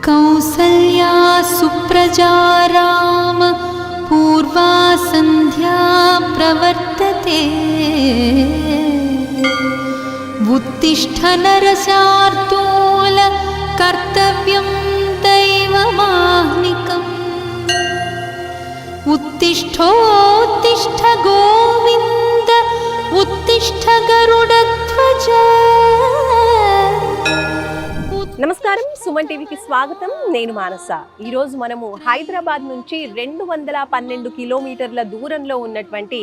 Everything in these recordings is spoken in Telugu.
कौसल्या सुप्रजा राम पूर्वा सन्ध्या प्रवर्तते उत्तिष्ठ नरशार्दूल कर्तव्यं दैवमाह्निकम् उत्तिष्ठोत्तिष्ठ गोविन्द उत्तिष्ठ गरुडध्वज। నమస్కారం, సుమన్ టీవీకి స్వాగతం. నేను మానస. ఈరోజు మనము హైదరాబాద్ నుంచి 212 కిలోమీటర్ల దూరంలో ఉన్నటువంటి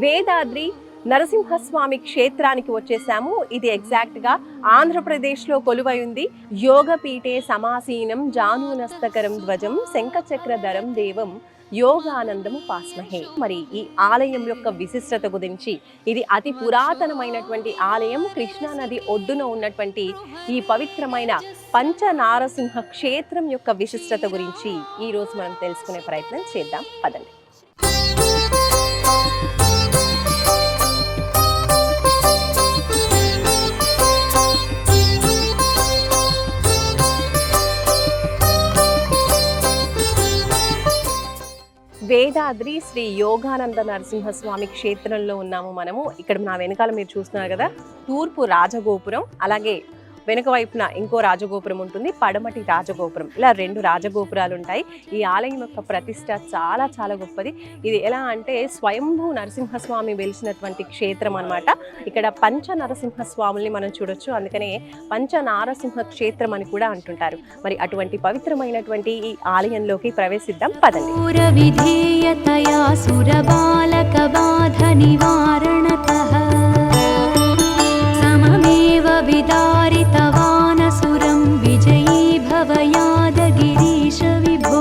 వేదాద్రి నరసింహస్వామి క్షేత్రానికి వచ్చేసాము. ఇది ఎగ్జాక్ట్గా ఆంధ్రప్రదేశ్లో కొలువై ఉంది. యోగపీఠే సమాసీనం జానూనస్తకరం ధ్వజం శంఖచక్రధరం దేవం యోగానందము పాస్మహే. మరి ఈ ఆలయం యొక్క విశిష్టత గురించి, ఇది అతి పురాతనమైనటువంటి ఆలయం. కృష్ణా నది ఒడ్డున ఉన్నటువంటి ఈ పవిత్రమైన పంచనారసింహ క్షేత్రం యొక్క విశిష్టత గురించి ఈరోజు మనం తెలుసుకునే ప్రయత్నం చేద్దాం. పదండి. వేదాద్రి శ్రీ యోగానంద నరసింహస్వామి క్షేత్రంలో ఉన్నాము మనము. ఇక్కడ నా వెనకాల మీరు చూస్తున్నారు కదా, తూర్పు రాజగోపురం, అలాగే వెనుక వైపున ఇంకో రాజగోపురం ఉంటుంది, పడమటి రాజగోపురం. ఇలా 2 రాజగోపురాలు ఉంటాయి. ఈ ఆలయం యొక్క ప్రతిష్ట చాలా చాలా గొప్పది. ఇది ఎలా అంటే స్వయంభూ నరసింహస్వామి వెలిసినటువంటి క్షేత్రం అన్నమాట. ఇక్కడ పంచ నరసింహస్వాముల్ని మనం చూడొచ్చు, అందుకనే పంచనారసింహ క్షేత్రం అని కూడా అంటుంటారు. మరి అటువంటి పవిత్రమైనటువంటి ఈ ఆలయంలోకి ప్రవేశిద్దాం, పదండి. विदारितवानसुरं विजयी भव यादगिरीश विभो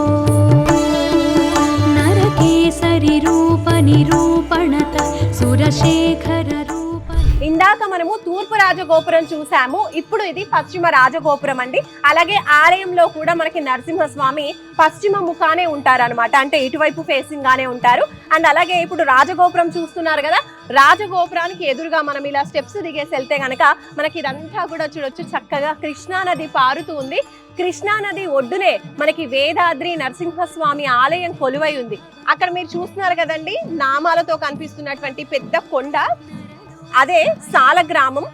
नरकेसरि रूप निरूपणत सुरशेखर रूप. ఇందాక మనము తూర్పు రాజగోపురం చూసాము, ఇప్పుడు ఇది పశ్చిమ రాజగోపురం అండి. అలాగే ఆలయంలో కూడా మనకి నరసింహస్వామి పశ్చిమ ముఖానే ఉంటారనమాట, అంటే ఇటువైపు ఫేసింగ్ గానే ఉంటారు. అండ్ అలాగే ఇప్పుడు రాజగోపురం చూస్తున్నారు కదా, రాజగోపురానికి ఎదురుగా మనం ఇలా స్టెప్స్ దిగేసి వెళ్తే గనక మనకి ఇదంతా కూడా చూడొచ్చు. చక్కగా కృష్ణా నది పారుతూ ఉంది. కృష్ణా నది ఒడ్డునే మనకి వేదాద్రి నరసింహస్వామి ఆలయం కొలువై ఉంది. అక్కడ మీరు చూస్తున్నారు కదండి, నామాలతో కనిపిస్తున్నటువంటి పెద్ద కొండ, అదే సాలగ్రామం.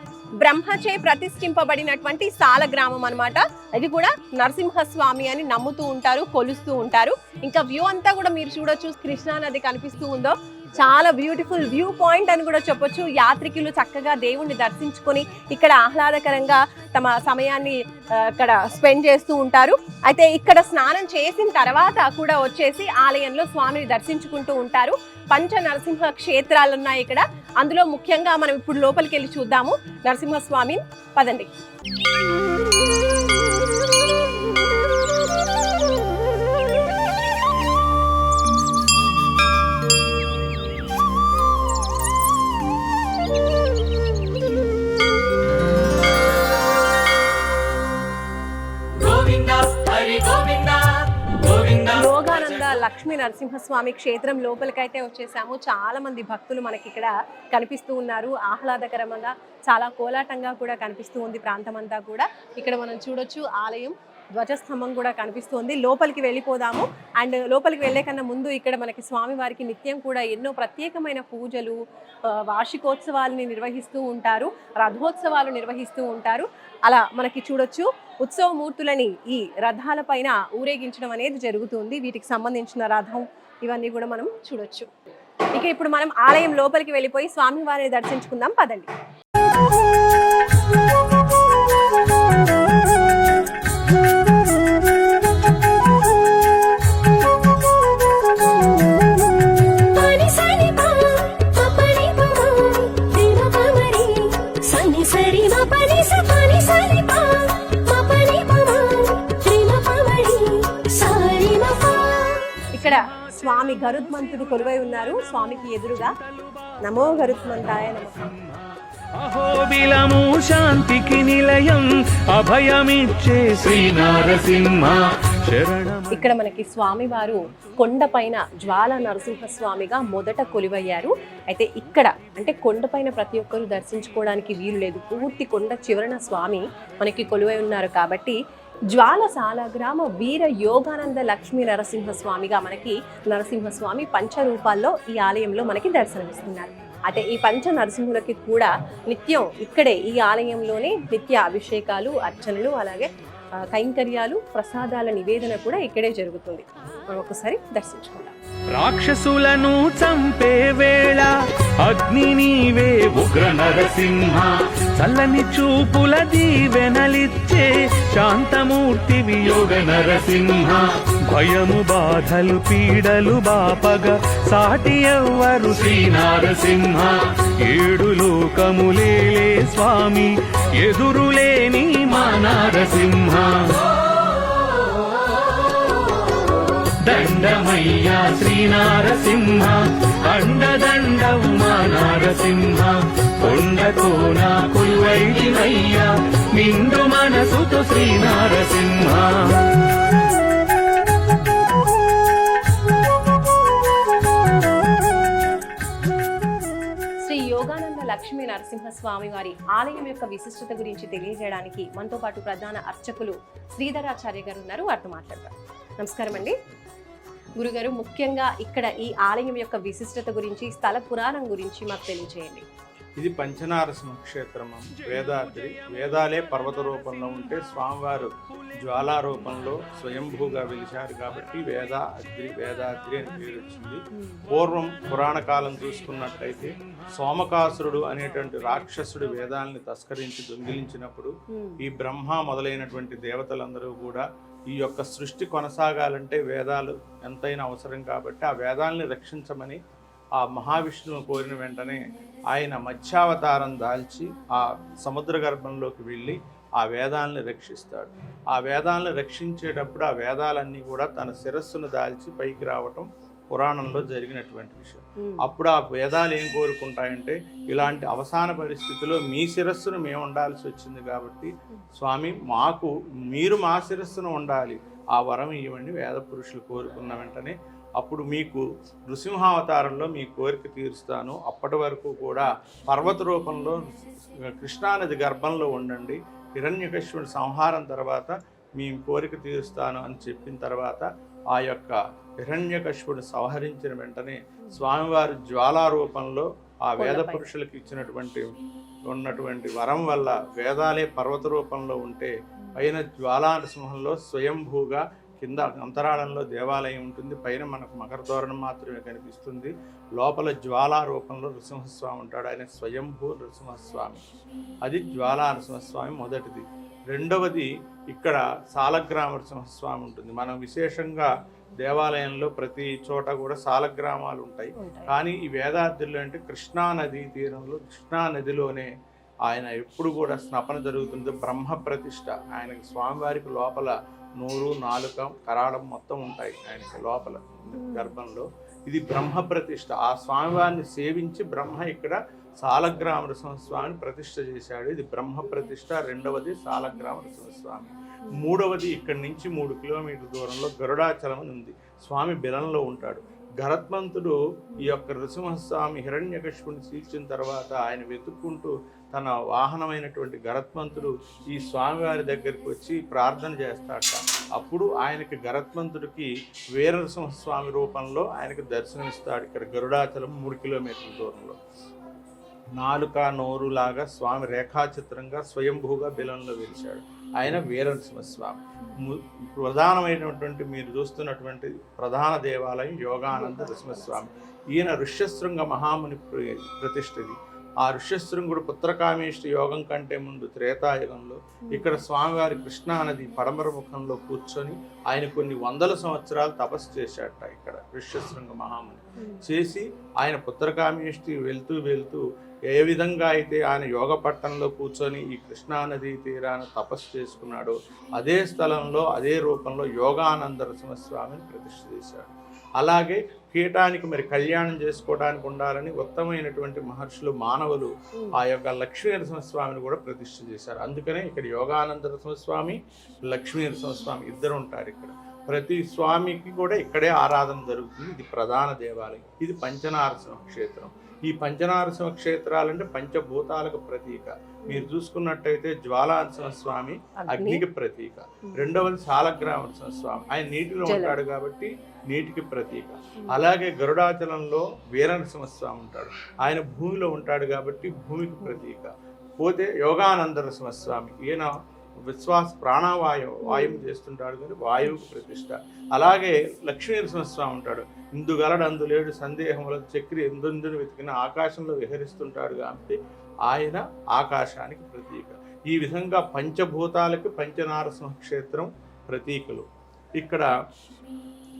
బ్రహ్మచే ప్రతిష్ఠింపబడినటువంటి సాలగ్రామం అన్నమాట. అది కూడా నరసింహస్వామి అని నమ్ముతూ ఉంటారు, కొలుస్తూ ఉంటారు. ఇంకా వ్యూ అంతా కూడా మీరు చూడొచ్చు, కృష్ణా నది కనిపిస్తూ ఉందో, చాలా బ్యూటిఫుల్ వ్యూ పాయింట్ అని కూడా చెప్పొచ్చు. యాత్రికులు చక్కగా దేవుణ్ణి దర్శించుకొని ఇక్కడ ఆహ్లాదకరంగా తమ సమయాన్ని ఇక్కడ స్పెండ్ చేస్తూ ఉంటారు. అయితే ఇక్కడ స్నానం చేసిన తర్వాత కూడా వచ్చేసి ఆలయంలో స్వామిని దర్శించుకుంటూ ఉంటారు. పంచ నరసింహ క్షేత్రాలు ఉన్నాయి ఇక్కడ. అందులో ముఖ్యంగా మనం ఇప్పుడు లోపలికి వెళ్ళి చూద్దాము నరసింహస్వామిని. పదండి. యోగానంద లక్ష్మీ నరసింహస్వామి క్షేత్రం లోపలికైతే వచ్చేసాము. చాలా మంది భక్తులు మనకి ఇక్కడ కనిపిస్తూ ఉన్నారు. ఆహ్లాదకరంగా, చాలా కోలాటంగా కూడా కనిపిస్తూ ఉంది ప్రాంతం అంతా కూడా. ఇక్కడ మనం చూడొచ్చు ఆలయం ధ్వజస్తంభం కూడా కనిపిస్తుంది. లోపలికి వెళ్ళిపోదాము. అండ్ లోపలికి వెళ్ళే కన్నా ముందు ఇక్కడ మనకి స్వామివారికి నిత్యం కూడా ఎన్నో ప్రత్యేకమైన పూజలు, వార్షికోత్సవాలని నిర్వహిస్తూ ఉంటారు, రథోత్సవాలు నిర్వహిస్తూ ఉంటారు. అలా మనకి చూడొచ్చు ఉత్సవమూర్తులని ఈ రథాల పైన ఊరేగించడం అనేది జరుగుతుంది. వీటికి సంబంధించిన రథం ఇవన్నీ కూడా మనం చూడొచ్చు. ఇక ఇప్పుడు మనం ఆలయం లోపలికి వెళ్ళిపోయి స్వామివారిని దర్శించుకుందాం, పదండి. ఇక్కడ స్వామి గరుత్మంతుడు కొలువై ఉన్నారు. స్వామికి ఎదురుగా నమో గరుత్మంతాయ నమః. అహోబిలము శాంతికి నిలయం అభయమిచ్చే శ్రీ నరసింహ శరణం. ఇక్కడ మనకి స్వామివారు కొండపైన జ్వాల నరసింహస్వామిగా మొదట కొలువయ్యారు. అయితే ఇక్కడ అంటే కొండపైన ప్రతి ఒక్కరూ దర్శించుకోవడానికి వీలు లేదు, పూర్తి కొండ చివరన స్వామి మనకి కొలువై ఉన్నారు. కాబట్టి జ్వాలసాల గ్రామ వీర యోగానంద లక్ష్మీ నరసింహస్వామిగా మనకి నరసింహస్వామి పంచరూపాల్లో ఈ ఆలయంలో మనకి దర్శనమిస్తున్నారు. అంటే ఈ పంచ నరసింహులకి కూడా నిత్యం ఇక్కడే ఈ ఆలయంలోనే నిత్య అభిషేకాలు, అర్చనలు, అలాగే కైంకర్యాలు, ప్రసాదాల నివేదన కూడా ఇక్కడే జరుగుతుంది. మనం ఒకసారి దర్శించుకుందాం. రాక్షసులను చంపే వేళ అగ్ని నీవే ఉగ్ర నరసింహ, చల్లని చూపుల దీవెనలిచ్చే శాంతమూర్తివి యోగ నరసింహ. భయము బాధలు పీడలు బాపగ సాటి ఎవ్వరు శ్రీ నరసింహ. ఏడు లోకములేలే స్వామి ఎదురులేని మా నరసింహ. దండమయ్యా శ్రీ నరసింహ, అండదండవు మా నరసింహ. కొండకోన కొలువైనయ్యా నిండు మనసుతో శ్రీ నరసింహ. శ్రీ యోగానంద లక్ష్మీ నరసింహస్వామి వారి ఆలయం యొక్క విశిష్టత గురించి తెలియజేయడానికి మనతో పాటు ప్రధాన అర్చకులు శ్రీధరాచార్య గారు ఉన్నారు. వారితో మాట్లాడతారు. నమస్కారం అండి గురుగారు. ముఖ్యంగా ఇక్కడ ఈ ఆలయం యొక్క విశిష్టత గురించి, స్థల పురాణం గురించి మాకు తెలియజేయండి. ఇది పంచనారసింహ క్షేత్రం. వేదాద్రి, వేదాలే పర్వత రూపంలో ఉంటే స్వామివారు జ్వాలా రూపంలో స్వయంభూగా వెలిశారు కాబట్టి వేదాద్రి అని పేరు వచ్చింది. పూర్వం పురాణ కాలం చూసుకున్నట్లయితే సోమకాసురుడు అనేటువంటి రాక్షసుడు వేదాలని తస్కరించి దొంగిలించినప్పుడు ఈ బ్రహ్మ మొదలైనటువంటి దేవతలందరూ కూడా ఈ యొక్క సృష్టి కొనసాగాలంటే వేదాలు ఎంతైనా అవసరం కాబట్టి ఆ వేదాలని రక్షించమని ఆ మహావిష్ణువు కోరిన వెంటనే ఆయన మత్స్యావతారం దాల్చి ఆ సముద్ర గర్భంలోకి వెళ్ళి ఆ వేదాలని రక్షిస్తాడు. ఆ వేదాలను రక్షించేటప్పుడు ఆ వేదాలన్నీ కూడా తన శిరస్సును దాల్చి పైకి రావటం పురాణంలో జరిగినటువంటి విషయం. అప్పుడు ఆ వేదాలు ఏం కోరుకుంటాయంటే, ఇలాంటి అవసాన పరిస్థితిలో మీ శిరస్సును మేము ఉండాల్సి వచ్చింది కాబట్టి స్వామి మీరు మా శిరస్సును ఉండాలి, ఆ వరం ఇవ్వండి వేద పురుషులు కోరుకున్న వెంటనే అప్పుడు మీకు నృసింహావతారంలో మీ కోరిక తీరుస్తాను, అప్పటి వరకు కూడా పర్వత రూపంలో కృష్ణానది గర్భంలో ఉండండి, హిరణ్యకశిపుడి సంహారం తర్వాత మీ కోరిక తీరుస్తాను అని చెప్పిన తర్వాత ఆ యొక్క హిరణ్యకశిపుడిని సంహరించిన వెంటనే స్వామివారి జ్వాలా రూపంలో ఆ వేద పురుషులకు ఉన్నటువంటి వరం వల్ల వేదాలే పర్వత రూపంలో ఉంటే పైన జ్వాలా నరసింహంలో స్వయంభూగా, కింద అంతరాళంలో దేవాలయం ఉంటుంది, పైన మనకు మకర తోరణం మాత్రమే కనిపిస్తుంది, లోపల జ్వాలా రూపంలో నృసింహస్వామి ఉంటాడు. ఆయన స్వయంభూ నృసింహస్వామి. అది జ్వాలా నరసింహస్వామి మొదటిది. రెండవది ఇక్కడ సాలగ్రామ నరసింహస్వామి ఉంటుంది. మనం విశేషంగా దేవాలయంలో ప్రతి చోట కూడా సాలగ్రామాలు ఉంటాయి. కానీ ఈ వేదాద్రిలో అంటే కృష్ణానది తీరంలో, కృష్ణానదిలోనే ఆయన ఎప్పుడు కూడా స్నపన జరుగుతుంది. బ్రహ్మ ప్రతిష్ఠ ఆయనకి, స్వామివారికి లోపల నోరు, నాలుక, కరాళం మొత్తం ఉంటాయి ఆయనకి లోపల గర్భంలో. ఇది బ్రహ్మ ప్రతిష్ఠ. ఆ స్వామివారిని సేవించి బ్రహ్మ ఇక్కడ సాలగ్రామ నరసింహస్వామిని ప్రతిష్ఠ చేశాడు. ఇది బ్రహ్మ ప్రతిష్ఠ. రెండవది సాలగ్రామ నరసింహస్వామి. మూడవది ఇక్కడి నుంచి 3 కిలోమీటర్ల దూరంలో గరుడాచలం ఉంది. స్వామి బిలంలో ఉంటాడు. గరత్మంతుడు ఈ యొక్క నృసింహస్వామి హిరణ్యకశిపుని చీల్చిన తర్వాత ఆయన వెతుక్కుంటూ తన వాహనమైనటువంటి గరత్మంతుడు ఈ స్వామివారి దగ్గరికి వచ్చి ప్రార్థన చేస్తాడట. అప్పుడు ఆయనకి గరత్మంతుడికి వీర నృసింహస్వామి రూపంలో ఆయనకు దర్శనమిస్తాడు. ఇక్కడ గరుడాచలం 3 కిలోమీటర్ల దూరంలో నాలుక నోరు లాగా స్వామి రేఖాచిత్రంగా స్వయంభూగా బిలంలో వెలిశాడు. ఆయన వీర నరసింహస్వామి. ప్రధానమైనటువంటి మీరు చూస్తున్నటువంటి ప్రధాన దేవాలయం యోగానంద నరసింహస్వామి. ఈయన ఋష్యశృంగ మహాముని ప్రతిష్ఠది. ఆ ఋష్యశృంగుడు పుత్రకామేష్టి యోగం కంటే ముందు త్రేతాయుగంలో ఇక్కడ స్వామివారి కృష్ణానది పడమర ముఖంలో కూర్చొని ఆయన కొన్ని 100 సంవత్సరాలు తపస్సు చేశాట. ఇక్కడ ఋష్యశృంగ మహాముని చేసి ఆయన పుత్రకామేష్టి వెళ్తూ ఏ విధంగా అయితే ఆయన యోగ పట్టణంలో కూర్చొని ఈ కృష్ణానది తీరాన తపస్సు చేసుకున్నాడో అదే స్థలంలో అదే రూపంలో యోగానంద నరసింహస్వామిని ప్రతిష్ఠ చేశాడు. అలాగే పీఠానికి మరి కళ్యాణం చేసుకోవడానికి ఉండాలని ఉత్తమైనటువంటి మహర్షులు, మానవులు ఆ యొక్క లక్ష్మీ నరసింహస్వామిని కూడా ప్రతిష్ఠ చేశారు. అందుకనే ఇక్కడ యోగానంద నరసింహస్వామి, లక్ష్మీ నరసింహస్వామి ఇద్దరు ఉంటారు. ఇక్కడ ప్రతి స్వామికి కూడా ఇక్కడే ఆరాధన జరుగుతుంది. ఇది ప్రధాన దేవాలయం. ఇది పంచనారసింహ క్షేత్రం. ఈ పంచనారసింహ క్షేత్రాలంటే పంచభూతాలకు ప్రతీక. మీరు చూసుకున్నట్టయితే జ్వాలానరసింహ స్వామి అగ్నికి ప్రతీక, రెండవది శాలగ్రామ స్వామి ఆయన నీటిలో ఉంటాడు కాబట్టి నీటికి ప్రతీక. అలాగే గరుడాచలంలో వీరనరసింహస్వామి ఉంటాడు, ఆయన భూమిలో ఉంటాడు కాబట్టి భూమికి ప్రతీక. పోతే యోగానంద నరసింహస్వామి ఈయన విశ్వాస వాయువు చేస్తుంటాడు కానీ వాయువుకు ప్రతిష్ట. అలాగే లక్ష్మీ నరసింహస్వామి ఉంటాడు, ఇందుగలడు అందులేడు సందేహముల చక్రి ఎందుందుని వెతికిన ఆకాశంలో విహరిస్తుంటాడు కాబట్టి ఆయన ఆకాశానికి ప్రతీక. ఈ విధంగా పంచభూతాలకి పంచనారసింహ క్షేత్రం ప్రతీకలు. ఇక్కడ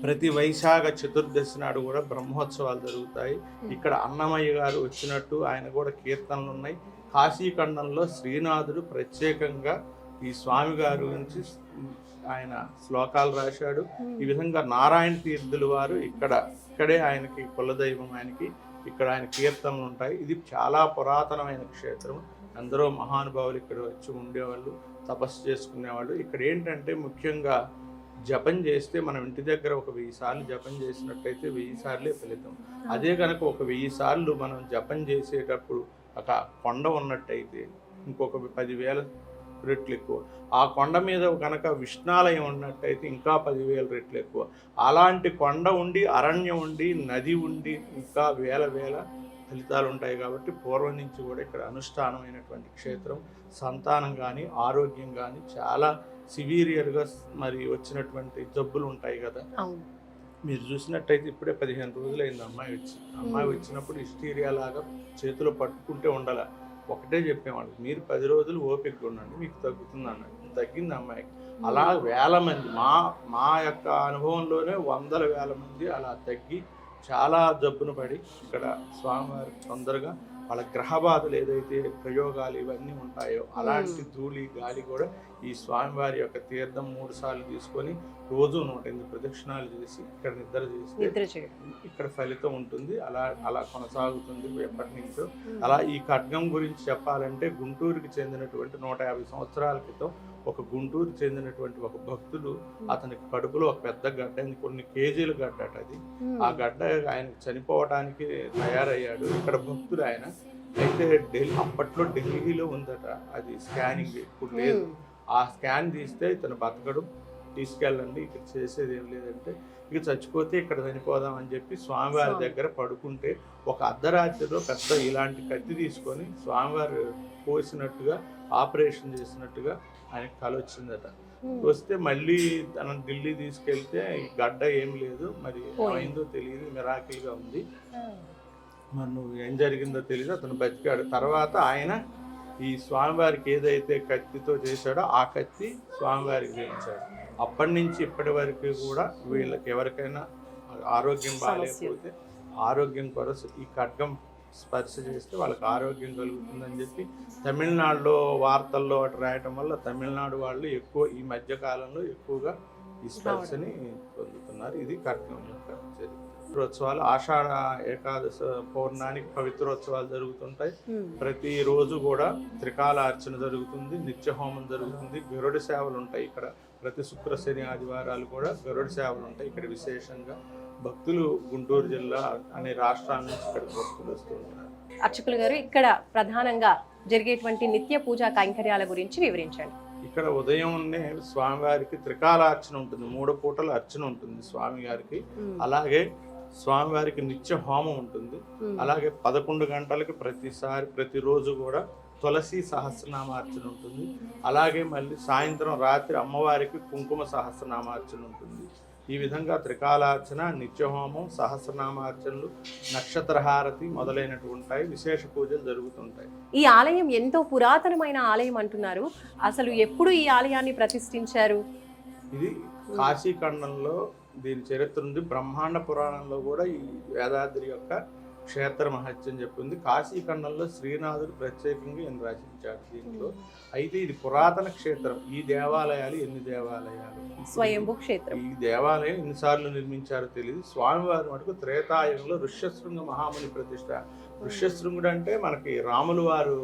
ప్రతి వైశాఖ చతుర్దశి నాడు కూడా బ్రహ్మోత్సవాలు జరుగుతాయి. ఇక్కడ అన్నమయ్య గారు వచ్చినట్టు ఆయన కూడా కీర్తనలు ఉన్నాయి. కాశీఖండంలో శ్రీనాథుడు ప్రత్యేకంగా ఈ స్వామి గారి గురించి ఆయన శ్లోకాలు రాశాడు. ఈ విధంగా నారాయణ తీర్థుల వారు ఇక్కడే ఆయనకి కులదైవం, ఆయనకి ఇక్కడ ఆయన కీర్తనలు ఉంటాయి. ఇది చాలా పురాతనమైన క్షేత్రం. అందరూ మహానుభావులు ఇక్కడ వచ్చి ఉండేవాళ్ళు, తపస్సు చేసుకునేవాళ్ళు. ఇక్కడ ఏంటంటే ముఖ్యంగా జపం చేస్తే మనం ఇంటి దగ్గర ఒక 1000 సార్లు జపం చేసినట్టయితే 1000 సార్లే ఫలితం. అదే కనుక ఒక 1000 సార్లు మనం జపం చేసేటప్పుడు ఒక కొండ ఉన్నట్టయితే ఇంకొక 10,000 రెట్లు ఎక్కువ. ఆ కొండ మీద కనుక విష్ణాలయం ఉన్నట్టయితే ఇంకా 10,000 రెట్లు ఎక్కువ. అలాంటి కొండ ఉండి, అరణ్యం ఉండి, నది ఉండి ఇంకా వేల ఫలితాలు ఉంటాయి. కాబట్టి పూర్వం నుంచి కూడా ఇక్కడ అనుష్ఠానమైనటువంటి క్షేత్రం. సంతానం కానీ ఆరోగ్యం కానీ చాలా సివియర్గా మరి వచ్చినటువంటి జబ్బులు ఉంటాయి కదా, మీరు చూసినట్టయితే ఇప్పుడే 15 రోజులైంది అమ్మాయి వచ్చినప్పుడు హిస్టీరియా లాగా చేతిలో పట్టుకుంటే ఉండాల. ఒకటే చెప్పేవాళ్ళు, మీరు 10 రోజులు ఓపికగా ఉండండి మీకు తగ్గుతుంది అన్నట్టు. తగ్గింది అమ్మాయికి. అలా వేల మంది మా యొక్క అనుభవంలోనే 100,000 మంది అలా తగ్గి చాలా జబ్బును పడి ఇక్కడ స్వామివారికి తొందరగా వాళ్ళ గ్రహ బాధలు ఏదైతే ప్రయోగాలు ఇవన్నీ ఉంటాయో అలాంటి ధూళి గాలి కూడా ఈ స్వామివారి యొక్క తీర్థం 3 సార్లు తీసుకొని రోజు 108 ప్రదక్షిణాలు చేసి ఇక్కడ నిద్ర చేస్తే ఇక్కడ ఫలితం ఉంటుంది. అలా కొనసాగుతుంది ఎప్పటి నుంచో. అలా ఈ ఖడ్గం గురించి చెప్పాలంటే గుంటూరుకి చెందినటువంటి 150 సంవత్సరాల క్రితం ఒక గుంటూరుకి చెందినటువంటి ఒక భక్తుడు, అతని కడుపులో ఒక పెద్ద గడ్డ, కొన్ని కేజీల గడ్డ అది. ఆ గడ్డ ఆయన చనిపోవడానికి తయారయ్యాడు. ఇక్కడ భక్తుడు ఆయన. అయితే అప్పట్లో ఢిల్లీలో ఉందట అది స్కానింగ్, ఇప్పుడు లేదు. ఆ స్కాన్ తీస్తే ఇతను బతకడు, తీసుకెళ్ళండి, ఇక్కడ చేసేది ఏం లేదంటే ఇక చచ్చిపోతే ఇక్కడ చనిపోదాం అని చెప్పి స్వామివారి దగ్గర పడుకుంటే ఒక అర్ధరాత్రిలో పెద్ద ఇలాంటి కత్తి తీసుకొని స్వామివారు కోసినట్టుగా ఆపరేషన్ చేసినట్టుగా ఆయనకు కల వచ్చిందట. వస్తే మళ్ళీ తన ఢిల్లీ తీసుకెళ్తే గడ్డ ఏం లేదు, మరి ఏమైందో తెలియదు, మిరాకిల్గా ఉంది, మరి నువ్వు ఏం జరిగిందో తెలియదు, అతను బతికాడు. తర్వాత ఆయన ఈ స్వామివారికి ఏదైతే కత్తితో చేశాడో ఆ కత్తి స్వామివారికి చేయించాడు. అప్పటి నుంచి ఇప్పటి వరకు కూడా వీళ్ళకి ఎవరికైనా ఆరోగ్యం బాగాలేకపోతే ఆరోగ్యం కొరకు ఈ ఖడ్గం స్పర్శ చేస్తే వాళ్ళకి ఆరోగ్యం కలుగుతుందని చెప్పి తమిళనాడులో వార్తల్లో అటు రాయటం వల్ల తమిళనాడు వాళ్ళు ఎక్కువ ఈ మధ్య కాలంలో ఎక్కువగా ఈ స్పర్శని పొందుతున్నారు. ఇది ఖడ్గం యొక్క చరిత్ర. పవిత్రోత్సవాలు ఆషాఢ ఏకాదశ పౌర్ణానికి పవిత్రోత్సవాలు జరుగుతుంటాయి. ప్రతిరోజు కూడా త్రికాల అర్చన జరుగుతుంది, నిత్య హోమం జరుగుతుంది, గరుడ సేవలు ఉంటాయి. ఇక్కడ ప్రతి శుక్ర శని ఆదివారాలు కూడా గరుడ సేవలు ఉంటాయి. ఇక్కడ విశేషంగా భక్తులు గుంటూరు జిల్లా అనే రాష్ట్రాల నుంచి ఇక్కడ భక్తులు వస్తూ ఉంటారు. అర్చకులు గారు, ఇక్కడ ప్రధానంగా జరిగేటువంటి నిత్య పూజా కైంకర్యాల గురించి వివరించండి. ఇక్కడ ఉదయంనే స్వామివారికి త్రికాలార్చన ఉంటుంది, 3 పూటల అర్చన ఉంటుంది స్వామి గారికి. అలాగే స్వామివారికి నిత్య హోమం ఉంటుంది. అలాగే 11 గంటలకి ప్రతిరోజు కూడా తులసి సహస్రనామార్చన ఉంటుంది. అలాగే మళ్ళీ సాయంత్రం రాత్రి అమ్మవారికి కుంకుమ సహస్రనామార్చన ఉంటుంది. ఈ విధంగా త్రికాలార్చన, నిత్యహోమం, సహస్రనామార్చనలు, నక్షత్రహారతి మొదలైనటువంటి ఉంటాయి. విశేష పూజలు జరుగుతుంటాయి. ఈ ఆలయం ఎంతో పురాతనమైన ఆలయం అంటున్నారు. అసలు ఎప్పుడు ఈ ఆలయాన్ని ప్రతిష్ఠించారు? ఇది కాశీఖండంలో దీని చరిత్ర ఉంది. బ్రహ్మాండ పురాణంలో కూడా ఈ వేదాద్రి యొక్క క్షేత్ర మహత్యం చెప్పింది. కాశీఖండంలో శ్రీనాథుడు ప్రత్యేకంగా ఈయన రచించాడు దీంట్లో. అయితే ఇది పురాతన క్షేత్రం. ఈ దేవాలయాలు ఎన్ని దేవాలయాలు, స్వయంభూ క్షేత్రం. ఈ దేవాలయం ఎన్నిసార్లు నిర్మించారో తెలియదు. స్వామివారి మటుకు త్రేతాయుగంలో ఋష్యశృంగ మహాముని ప్రతిష్ట. ఋష్యశృంగుడు అంటే మనకి రాములు వారు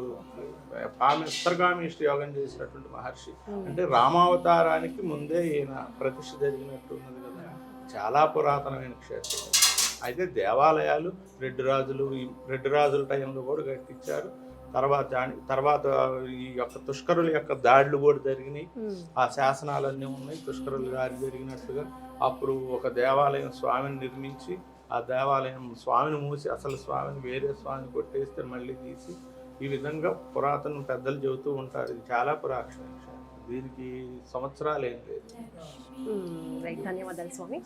ఉత్తరగామిష్టి యోగం చేసినటువంటి మహర్షి. అంటే రామావతారానికి ముందే ఈయన ప్రతిష్ఠ జరిగినట్టు ఉన్నది కదా. చాలా పురాతనమైన క్షేత్రం. అయితే దేవాలయాలు రెడ్డి రాజుల టైంలో కూడా కట్టించారు. తర్వాత ఈ యొక్క తుష్కరుల యొక్క దాడులు కూడా జరిగినాయి. ఆ శాసనాలన్నీ ఉన్నాయి తుష్కరుల దాడి జరిగినట్టుగా. అప్పుడు ఒక దేవాలయం స్వామిని నిర్మించి ఆ దేవాలయం స్వామిని మూసి అసలు స్వామిని వేరే స్వామిని కొట్టేస్తే మళ్ళీ తీసి, ఈ విధంగా పురాతన పెద్దలు చెబుతూ ఉంటారు. ఇది చాలా పురాతన విషయం, దీనికి సంవత్సరాలు ఏం లేదు. రైట్, ధన్యవాదాలు స్వామి.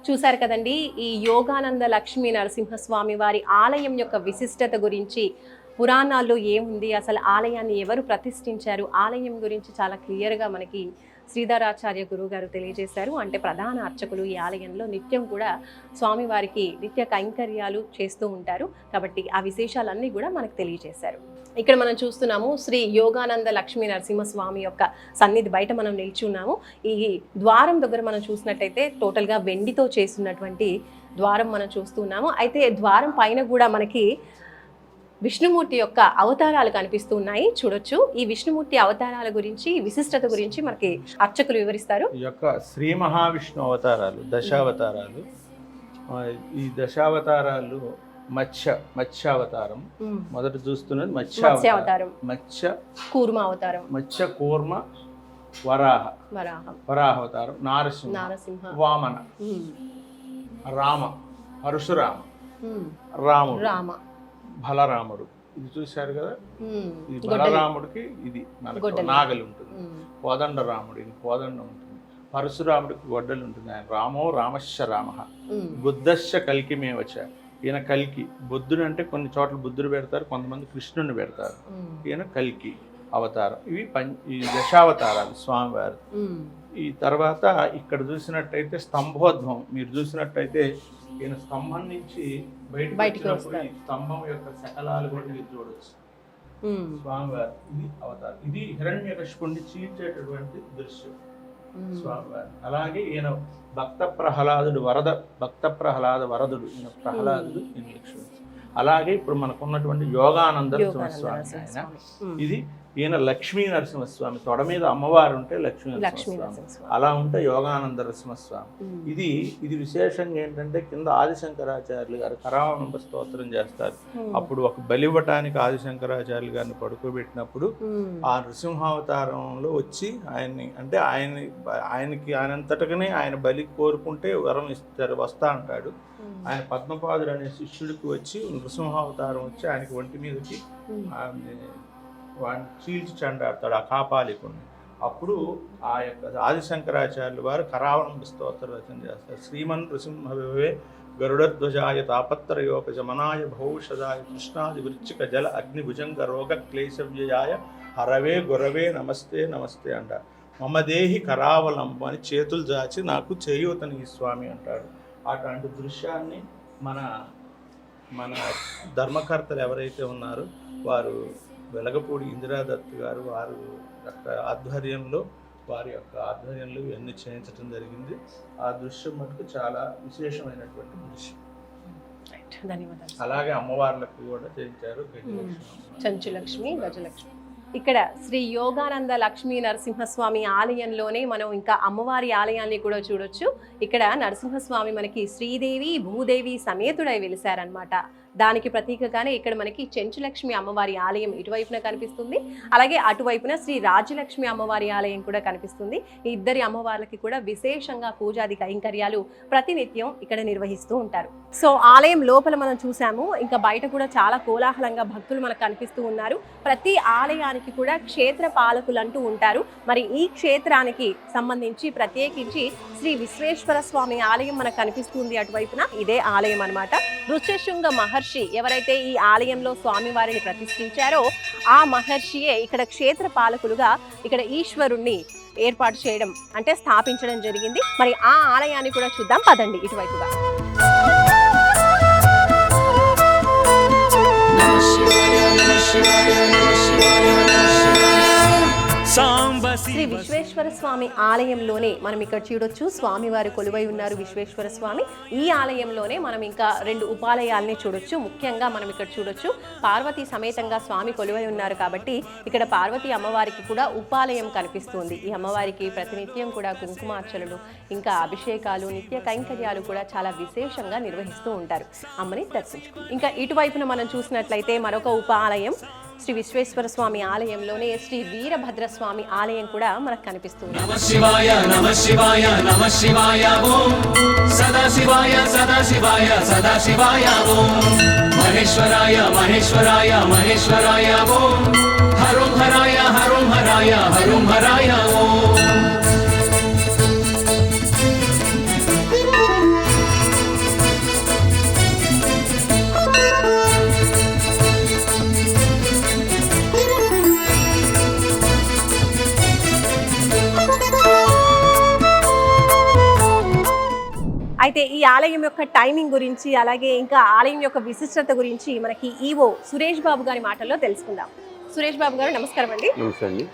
చూశారు కదండి, ఈ యోగానంద లక్ష్మీ నరసింహస్వామి వారి ఆలయం యొక్క విశిష్టత గురించి, పురాణాల్లో ఏముంది, అసలు ఆలయాన్ని ఎవరు ప్రతిష్ఠించారు, ఆలయం గురించి చాలా క్లియర్గా మనకి శ్రీధరాచార్య గురువు గారు తెలియజేశారు. అంటే ప్రధాన అర్చకులు ఈ ఆలయంలో నిత్యం కూడా స్వామివారికి నిత్య కైంకర్యాలు చేస్తూ ఉంటారు కాబట్టి ఆ విశేషాలన్నీ కూడా మనకు తెలియజేశారు. ఇక్కడ మనం చూస్తున్నాము శ్రీ యోగానంద లక్ష్మీ నరసింహస్వామి యొక్క సన్నిధి బయట మనం నిల్చున్నాము. ఈ ద్వారం దగ్గర మనం చూసినట్టయితే టోటల్గా వెండితో చేస్తున్నటువంటి ద్వారం మనం చూస్తున్నాము. అయితే ద్వారం పైన కూడా మనకి విష్ణుమూర్తి యొక్క అవతారాలు కనిపిస్తూ ఉన్నాయి, చూడొచ్చు. ఈ విష్ణుమూర్తి అవతారాల గురించి, విశిష్టత గురించి మనకి అర్చకులు వివరిస్తారు. ఈ యొక్క శ్రీ మహావిష్ణు అవతారాలు దశావతారాలు. ఈ దశావతారాలు మత్స్యావతారం మొదట చూస్తున్నది మత్స్యావతారం, కూర్మ అవతారం, మత్స్య కూర్మ వరాహవతారం, నారసింహ, వామన, రామ, పరశురామ, రాముడు, బలరాముడు. ఇది చూశారు కదా, ఈ బలరాముడికి ఇది మనకు నాగలి ఉంటుంది, కోదండ రాముడికి కోదండం ఉంటుంది, పరశురాముడికి గొడ్డలు ఉంటుంది. ఆయన రామో రామశ్చ రామ, బుద్ధశ్చ కల్కిమేవచ. ఈయన కల్కి. బుద్ధుడు అంటే కొన్ని చోట్ల బుద్ధుడు పెడతారు, కొంతమంది కృష్ణుని పెడతారు. ఈయన కల్కి అవతారం. ఇవి ఈ దశావతారాలు స్వామివారు. ఈ తర్వాత ఇక్కడ చూసినట్టయితే స్తంభోద్భవం. మీరు చూసినట్టయితే ఈయన స్తంభం నుంచి బయటకు వచ్చినప్పుడు ఈ స్తంభం యొక్క శకలాలు కూడా మీరు చూడవచ్చు. స్వామివారు ఇది అవతారం. ఇది హిరణ్యకశిపుణ్ణి చీల్చేటటువంటి దృశ్యం స్వామివారు. అలాగే ఈయన భక్త ప్రహ్లాదుడు వరదుడు. ఈయన ప్రహ్లాదుడు, ఈయన లక్ష్మీ. అలాగే ఇప్పుడు మనకున్నటువంటి యోగానంద నరసింహస్వామి ఆయన. ఇది ఈయన లక్ష్మీ నరసింహస్వామి. తొడ మీద అమ్మవారు ఉంటే లక్ష్మీ నరసింహస్వామి, అలా ఉంటే యోగానంద నరసింహస్వామి. ఇది విశేషంగా ఏంటంటే కింద ఆదిశంకరాచార్యులు గారు కరావలంబ స్తోత్రం చేస్తారు. అప్పుడు ఒక బలి ఇవ్వటానికి ఆదిశంకరాచార్యులు గారిని పడుకోబెట్టినప్పుడు ఆ నృసింహావతారంలో వచ్చి ఆయన్ని, అంటే ఆయనకి ఆయనంతటగానే ఆయన బలి కోరుకుంటే వరం ఇస్తారు, వస్తా అంటాడు. ఆయన పద్మపాదుడు అనే శిష్యుడికి వచ్చి నృసింహావతారం వచ్చి ఆయనకి ఒంటి మీదకి వాడిని చీల్చి చెండాడతాడు, ఆ కాపాలికుడిని. అప్పుడు ఆ యొక్క ఆదిశంకరాచార్యులు వారు కరావలంబ స్తోత్ర రచన చేస్తారు. శ్రీమన్ నృసింహవే గరుడధ్వజాయ తాపత్రయోపశమనాయ భౌషదాయ కృష్ణాది వృచ్చిక జల అగ్నిభుజంగ రోగ క్లేశవ్యయాయ హరవే గురవే నమస్తే నమస్తే అంటారు. మమదేహి కరావలంబ అని చేతులు జాచి నాకు చేయూతని ఈ స్వామి అంటాడు. అటువంటి దృశ్యాన్ని మన ధర్మకర్తలు ఎవరైతే ఉన్నారో వారు వెలగపూడి ఇందిరాదత్ గారు వారి యొక్క ఆధ్వర్యంలో ఇవన్నీ చేయించడం జరిగింది. ఆ దృశ్యం మటుకు చాలా విశేషమైనటువంటి దృశ్యం. ధన్యవాదాలు. అలాగే అమ్మవార్లకు కూడా చేయించారు, చెంచులక్ష్మి, గజలక్ష్మి. ఇక్కడ శ్రీ యోగానంద లక్ష్మీ నరసింహస్వామి ఆలయంలోనే మనం ఇంకా అమ్మవారి ఆలయాన్ని కూడా చూడొచ్చు. ఇక్కడ నరసింహస్వామి మనకి శ్రీదేవి భూదేవి సమేతుడై వెలిశారనమాట. దానికి ప్రతీకగానే ఇక్కడ మనకి చెంచులక్ష్మి అమ్మవారి ఆలయం ఇటువైపున కనిపిస్తుంది, అలాగే అటువైపున శ్రీ రాజ్యలక్ష్మి అమ్మవారి ఆలయం కూడా కనిపిస్తుంది. ఈ ఇద్దరి అమ్మవార్లకి కూడా విశేషంగా పూజాది కైంకర్యాలు ప్రతినిత్యం ఇక్కడ నిర్వహిస్తూ ఉంటారు. సో ఆలయం లోపల మనం చూసాము, ఇంకా బయట కూడా చాలా కోలాహలంగా భక్తులు మనకు కనిపిస్తూ ఉన్నారు. ప్రతి ఆలయానికి కూడా క్షేత్ర పాలకులు అంటూ ఉంటారు. మరి ఈ క్షేత్రానికి సంబంధించి ప్రత్యేకించి శ్రీ విశ్వేశ్వర స్వామి ఆలయం మనకు కనిపిస్తుంది అటువైపున. ఇదే ఆలయం అన్నమాట. ఋష్యశృంగ మహర్షి ఎవరైతే ఈ ఆలయంలో స్వామివారిని ప్రతిష్ఠించారో ఆ మహర్షియే ఇక్కడ క్షేత్ర పాలకులుగా ఇక్కడ ఈశ్వరుణ్ణి ఏర్పాటు చేయడం, అంటే స్థాపించడం జరిగింది. మరి ఆ ఆలయాన్ని కూడా చూద్దాం పదండి ఇటువైపుగా. సాంబ శ్రీ విశ్వేశ్వర స్వామి ఆలయంలోనే మనం ఇక్కడ చూడొచ్చు స్వామివారు కొలువై ఉన్నారు. విశ్వేశ్వర స్వామి ఈ ఆలయంలోనే మనం ఇంకా 2 ఉపాలయాల్ని చూడొచ్చు. ముఖ్యంగా మనం ఇక్కడ చూడొచ్చు పార్వతీ సమేతంగా స్వామి కొలువై ఉన్నారు కాబట్టి ఇక్కడ పార్వతీ అమ్మవారికి కూడా ఉపాలయం కనిపిస్తుంది. ఈ అమ్మవారికి ప్రతినిత్యం కూడా కుంకుమార్చనలు ఇంకా అభిషేకాలు నిత్య కైంకర్యాలు కూడా చాలా విశేషంగా నిర్వహిస్తూ ఉంటారు. అమ్మని దర్శించుకో. ఇంకా ఇటువైపున మనం చూసినట్లయితే మరొక ఉపాలయం శ్రీ విశ్వేశ్వర స్వామి ఆలయంలోనే శ్రీ వీరభద్రస్వామి ఆలయం కూడా మనకు కనిపిస్తుంది. నమః శివాయ నమః శివాయ నమః శివాయ ఓం సదాశివాయ సదాశివాయ సదాశివాయ ఓం మహేశ్వరాయ మహేశ్వరాయ మహేశ్వరాయ ఓం హరం హరాయ హరం హరాయ హరం హరాయ ఓం. అయితే ఈ ఆలయం యొక్క టైమింగ్ గురించి అలాగే ఇంకా ఆలయం యొక్క విశిష్టత గురించి మనకి ఈవో సురేష్ బాబు గారి మాటల్లో తెలుసుకుందాం. సురేష్ బాబు గారు నమస్కారం అండి. నమస్తే అండి.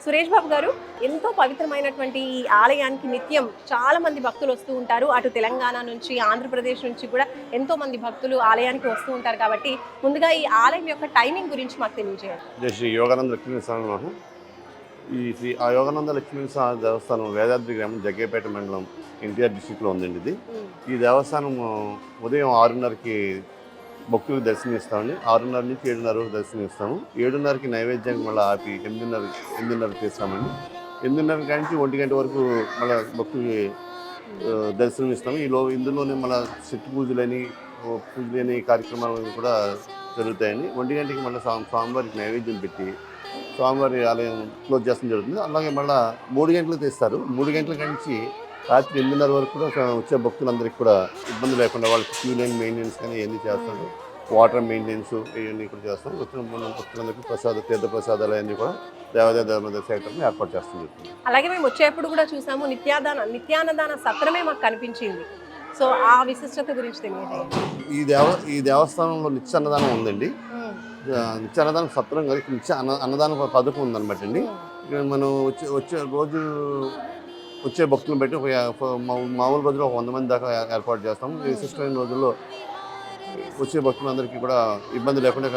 సురేష్ బాబు గారు, ఎంతో పవిత్రమైనటువంటి ఈ ఆలయానికి నిత్యం చాలా మంది భక్తులు వస్తూ ఉంటారు. అటు తెలంగాణ నుంచి ఆంధ్రప్రదేశ్ నుంచి కూడా ఎంతో మంది భక్తులు ఆలయానికి వస్తూ ఉంటారు కాబట్టి ముందుగా ఈ ఆలయం యొక్క టైమింగ్ గురించి మాకు తెలియజేయండి. జై శ్రీ యోగానంద లక్ష్మీ స్వామి. ఈ శ్రీ ఆ యోగానంద లక్ష్మీ స్వామి దేవస్థానం వేదాద్రి గ్రామం జగ్గేపేట మండలం ఎన్టీఆర్ డిస్టిక్లో ఉందండి. ఇది ఈ దేవస్థానం ఉదయం 6:30కి భక్తులకు దర్శనం ఇస్తామండి. 6:30 నుంచి 7:30 వరకు దర్శనం ఇస్తాము. 7:30కి నైవేద్యానికి మళ్ళీ ఆపి 8:30 తీస్తామండి. 8:30 నుంచి 1 గంట వరకు మళ్ళీ భక్తులకి దర్శనం ఇస్తాము. ఇందులోనే మళ్ళీ శక్తి పూజలని కార్యక్రమాలు కూడా జరుగుతాయండి. 1 గంటకి మళ్ళీ స్వామివారికి నైవేద్యం పెట్టి స్వామివారి ఆలయం క్లోజ్ చేస్తడం జరుగుతుంది. అలాగే మళ్ళీ 3 గంటలకు తీస్తారు. 3 గంటల నుంచి రాత్రి 8:30 వరకు కూడా వచ్చే భక్తులందరికీ కూడా ఇబ్బంది లేకుండా వాళ్ళకి క్యూ లైన్ మెయింటెనెన్స్ కానీ ఇవన్నీ చేస్తారు. వాటర్ మెయింటెనెన్స్ ఇవన్నీ కూడా చేస్తాం. వచ్చిన భక్తులందరికీ తీర్థ ప్రసాదాలు అన్నీ కూడా దేవాదాయ ధర్మదాయ శాఖను ఏర్పాటు చేస్తుంది. అలాగే మేము వచ్చేప్పుడు కూడా చూసాము నిత్యాన్నదాన సత్రమే మాకు కనిపించింది. సో ఆ విశిష్టత గురించి తెలియజేయండి. ఈ దేవస్థానంలో నిత్య అన్నదానం ఉందండి. నిత్య అన్నదానం సత్రం కాదు, నిత్య అన్నదానం పథకం ఉందన్నమాట అండి. మనం వచ్చే రోజు వచ్చే భక్తులను బట్టి మామూలు రోజుల్లో 100 మంది దాకా ఏర్పాటు చేస్తాము. విశిష్టమైన రోజుల్లో వచ్చే భక్తులందరికీ కూడా ఇబ్బంది లేకుండా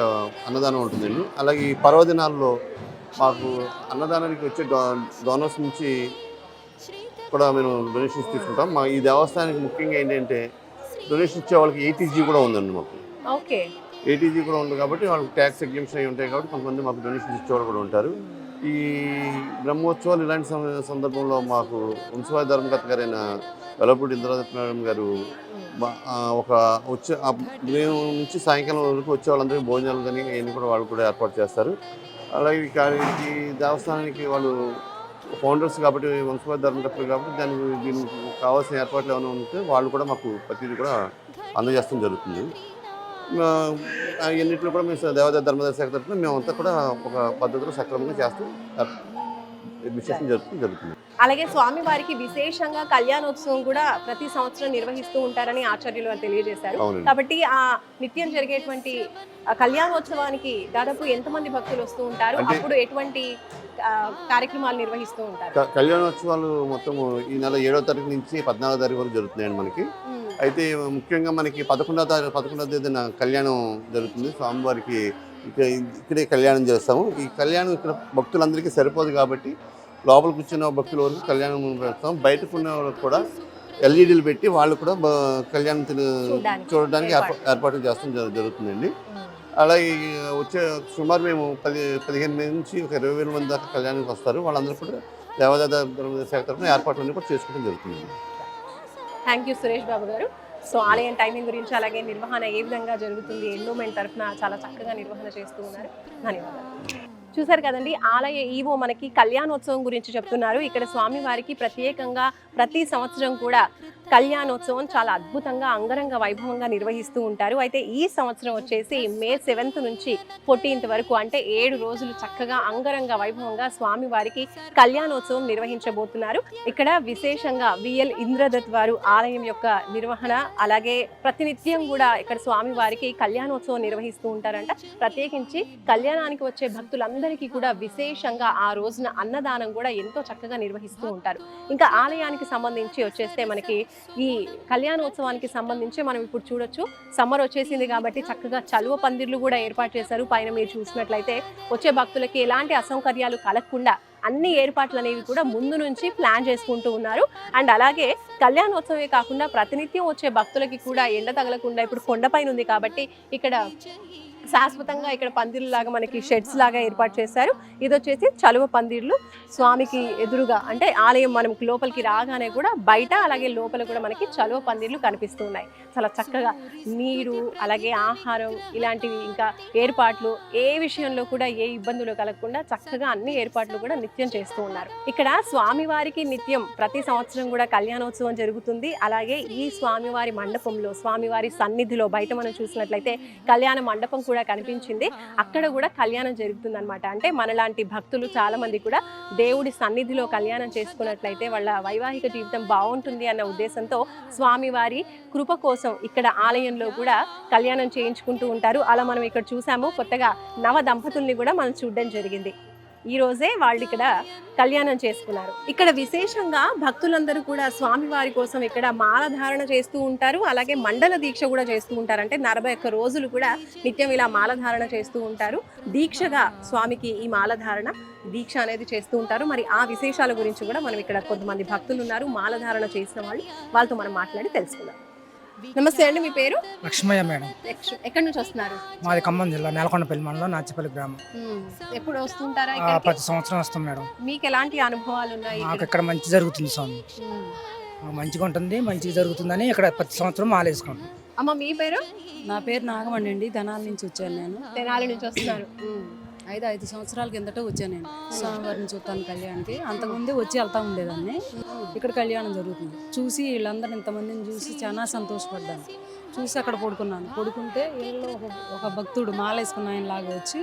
అన్నదానం ఉంటుందండి. అలాగే ఈ పర్వదినాల్లో మాకు అన్నదానానికి వచ్చే డోనర్స్ నుంచి కూడా మేము డొనేషన్స్ తీసుకుంటాం. మా ఈ దేవస్థానానికి ముఖ్యంగా ఏంటంటే డొనేషన్ ఇచ్చే వాళ్ళకి ATG కూడా ఉందండి. మాకు ఓకే ATG కూడా ఉంది కాబట్టి వాళ్ళకి ట్యాక్స్ ఎగ్జంప్షన్ అయి ఉంటాయి కాబట్టి కొంతమంది మాకు డొనేషన్స్ ఇచ్చేవాళ్ళు కూడా ఉంటారు. ఈ బ్రహ్మోత్సవాలు ఇలాంటి సందర్భంలో మాకు వంశవాద ధర్మకర్త గారైన వెలపూడి ఇంద్రరత్నం గారు ఒక ఉదయం నుంచి సాయంకాలం వరకు వచ్చే వాళ్ళందరికీ భోజనాలు కానీ అవన్నీ కూడా వాళ్ళు కూడా ఏర్పాటు చేస్తారు. అలాగే ఈ దేవస్థానానికి వాళ్ళు ఫౌండర్స్ కాబట్టి వంశవాద ధర్మకర్తలు కాబట్టి దీనికి కావాల్సిన ఏర్పాట్లు ఏమైనా ఉంటే వాళ్ళు కూడా మాకు ప్రతిదీ కూడా అందజేస్తడం జరుగుతుంది. ఎన్నింటిలో కూడా మేము దేవాదాయ ధర్మదాయ శాఖ తరఫున మేమంతా కూడా ఒక పద్ధతిలో సక్రమంగా చేస్తూ విశేషం జరుగుతుంది. అలాగే స్వామి వారికి విశేషంగా కళ్యాణోత్సవం కూడా ప్రతి సంవత్సరం నిర్వహిస్తూ ఉంటారని ఆచార్యులు వారు తెలియజేశారు. కాబట్టి ఆ నిత్యం జరిగేటువంటి కళ్యాణోత్సవానికి దాదాపు ఎంతమంది భక్తులు వస్తూ ఉంటారు, అప్పుడు ఎటువంటి కార్యక్రమాలు నిర్వహిస్తూ ఉంటారు? కళ్యాణోత్సవాలు మొత్తం ఈ నెల 7వ తారీఖు నుంచి 14వ తారీఖు వరకు జరుగుతున్నాయండి మనకి. అయితే ముఖ్యంగా మనకి 11వ తేదీన కళ్యాణం జరుగుతుంది. స్వామివారికి ఇక్కడే కళ్యాణం చేస్తాము. ఈ కళ్యాణం ఇక్కడ భక్తులందరికీ సరిపోదు కాబట్టి లోపల కూర్చున్న భక్తుల వరకు కళ్యాణం పెడతాం. బయటకు ఉన్న వాళ్ళకి కూడా LEDలు పెట్టి వాళ్ళు కూడా కళ్యాణం చూడడానికి ఏర్పాటు చేస్తాం జరుగుతుందండి. అలాగే వచ్చే సుమారు మేము 15 నుంచి ఒక 20,000 మంది దాకా కళ్యాణానికి వస్తారు. వాళ్ళందరూ కూడా దేవాదాయ ధర్మదాయ శాఖ తరఫున ఏర్పాట్లన్నీ కూడా చేసుకోవడం జరుగుతుంది. థ్యాంక్ యూ సురేష్ బాబు గారు. సో ఆలయం టైమింగ్ గురించి అలాగే నిర్వహణ ఏ విధంగా జరుగుతుంది ఎండోమెంట్ తరఫున చాలా చక్కగా నిర్వహణ చేస్తూ ఉన్నారు. ధన్యవాదాలు. చూసారు కదండి, ఆలయ ఈవో మనకి కళ్యాణోత్సవం గురించి చెప్తున్నారు. ఇక్కడ స్వామి వారికి ప్రత్యేకంగా ప్రతి సంవత్సరం కూడా కళ్యాణోత్సవం చాలా అద్భుతంగా అంగరంగ వైభవంగా నిర్వహిస్తూ ఉంటారు. అయితే ఈ సంవత్సరం వచ్చేసి మే 7th నుంచి 14th వరకు అంటే 7 రోజులు చక్కగా అంగరంగ వైభవంగా స్వామి వారికి కళ్యాణోత్సవం నిర్వహించబోతున్నారు. ఇక్కడ విశేషంగా VL ఇంద్రదత్ వారు ఆలయం యొక్క నిర్వహణ అలాగే ప్రతినిత్యం కూడా ఇక్కడ స్వామి వారికి కళ్యాణోత్సవం నిర్వహిస్తూ ఉంటారంట. ప్రత్యేకించి కళ్యాణానికి వచ్చే భక్తులందరూ అందరికీ కూడా విశేషంగా ఆ రోజున అన్నదానం కూడా ఎంతో చక్కగా నిర్వహిస్తూ ఉంటారు. ఇంకా ఆలయానికి సంబంధించి వచ్చేస్తే మనకి ఈ కళ్యాణోత్సవానికి సంబంధించి మనం ఇప్పుడు చూడొచ్చు, సమ్మర్ వచ్చేసింది కాబట్టి చక్కగా చలువ పందిర్లు కూడా ఏర్పాటు చేశారు. పైన మీరు చూసినట్లయితే వచ్చే భక్తులకి ఎలాంటి అసౌకర్యాలు కలగకుండా అన్ని ఏర్పాట్లు అనేవి కూడా ముందు నుంచి ప్లాన్ చేసుకుంటూ ఉన్నారు. అండ్ అలాగే కళ్యాణోత్సవమే కాకుండా ప్రతినిత్యం వచ్చే భక్తులకి కూడా ఎండ తగలకుండా ఇప్పుడు కొండపైన ఉంది కాబట్టి ఇక్కడ శాశ్వతంగా ఇక్కడ పందిర్లు లాగా మనకి షెడ్స్ లాగా ఏర్పాటు చేశారు. ఇది వచ్చేసి చలువ పందిర్లు. స్వామికి ఎదురుగా అంటే ఆలయం మనం లోపలికి రాగానే కూడా బయట అలాగే లోపల కూడా మనకి చలువ పందిర్లు కనిపిస్తున్నాయి. చాలా చక్కగా నీరు అలాగే ఆహారం ఇలాంటివి ఇంకా ఏర్పాట్లు ఏ విషయంలో కూడా ఏ ఇబ్బందులు కలగకుండా చక్కగా అన్ని ఏర్పాట్లు కూడా నిత్యం చేస్తూ ఉన్నారు. ఇక్కడ స్వామివారికి నిత్యం ప్రతి సంవత్సరం కూడా కళ్యాణోత్సవం జరుగుతుంది. అలాగే ఈ స్వామివారి మండపంలో స్వామివారి సన్నిధిలో బయట మనం చూసినట్లయితే కళ్యాణ మండపం కూడా కనిపించింది. అక్కడ కూడా కళ్యాణం జరుగుతుంది అనమాట. అంటే మనలాంటి భక్తులు చాలా మంది కూడా దేవుడి సన్నిధిలో కళ్యాణం చేసుకున్నట్లయితే వాళ్ళ వైవాహిక జీవితం బాగుంటుంది అన్న ఉద్దేశంతో స్వామివారి కృప కోసం ఇక్కడ ఆలయంలో కూడా కళ్యాణం చేయించుకుంటూ ఉంటారు. అలా మనం ఇక్కడ చూసాము. కొత్తగా నవ దంపతుల్ని కూడా మనం చూడడం జరిగింది. ఈ రోజే వాళ్ళు ఇక్కడ కళ్యాణం చేసుకున్నారు. ఇక్కడ విశేషంగా భక్తులందరూ కూడా స్వామివారి కోసం ఇక్కడ మాలధారణ చేస్తూ ఉంటారు. అలాగే మండల దీక్ష కూడా చేస్తూ ఉంటారు. అంటే 41 రోజులు కూడా నిత్యం ఇలా మాలధారణ చేస్తూ ఉంటారు. దీక్షగా స్వామికి ఈ మాలధారణ దీక్ష అనేది చేస్తూ ఉంటారు. మరి ఆ విశేషాల గురించి కూడా మనం ఇక్కడ కొంతమంది భక్తులు ఉన్నారు మాలధారణ చేసిన వాళ్ళు, వాళ్ళతో మనం మాట్లాడి తెలుసుకుందాం. నమస్తే అండి, మీ పేరు? లక్ష్మయ్య మేడం. ఎక్కడి నుంచి వస్తున్నారు? మాది ఖమ్మం జిల్లా నేలకొండపల్లి మండలం నాచిపల్లి గ్రామం. ఎప్పుడు వస్తుంటారా? ప్రతి సంవత్సరం వస్తాం మేడం. మీకు ఎలాంటి అనుభవాలు ఉన్నాయి? మాకు ఇక్కడ మంచి జరుగుతుంది స్వామి, మంచిగా ఉంటుంది, మంచిగా జరుగుతుందని ఇక్కడ ప్రతి సంవత్సరం మాలేసుకుంటాం. అమ్మ మీ పేరు? నా పేరు నాగమణి అండి. తెనాలి నుంచి వచ్చాను నేను. తెనాలి నుంచి వస్తున్నారు. 5 సంవత్సరాల కిందట వచ్చాను నేను స్వామివారిని చూస్తాను కళ్యాణానికి. అంతకుముందే వచ్చి వెళ్తా ఉండేదాన్ని. ఇక్కడ కళ్యాణం జరుగుతుంది చూసి వీళ్ళందరూ ఇంతమందిని చూసి చాలా సంతోషపడ్డాను. చూసి అక్కడ పడుకుంటే వీళ్ళు ఒక భక్తుడు మాలేసుకున్న ఆయన లాగా వచ్చి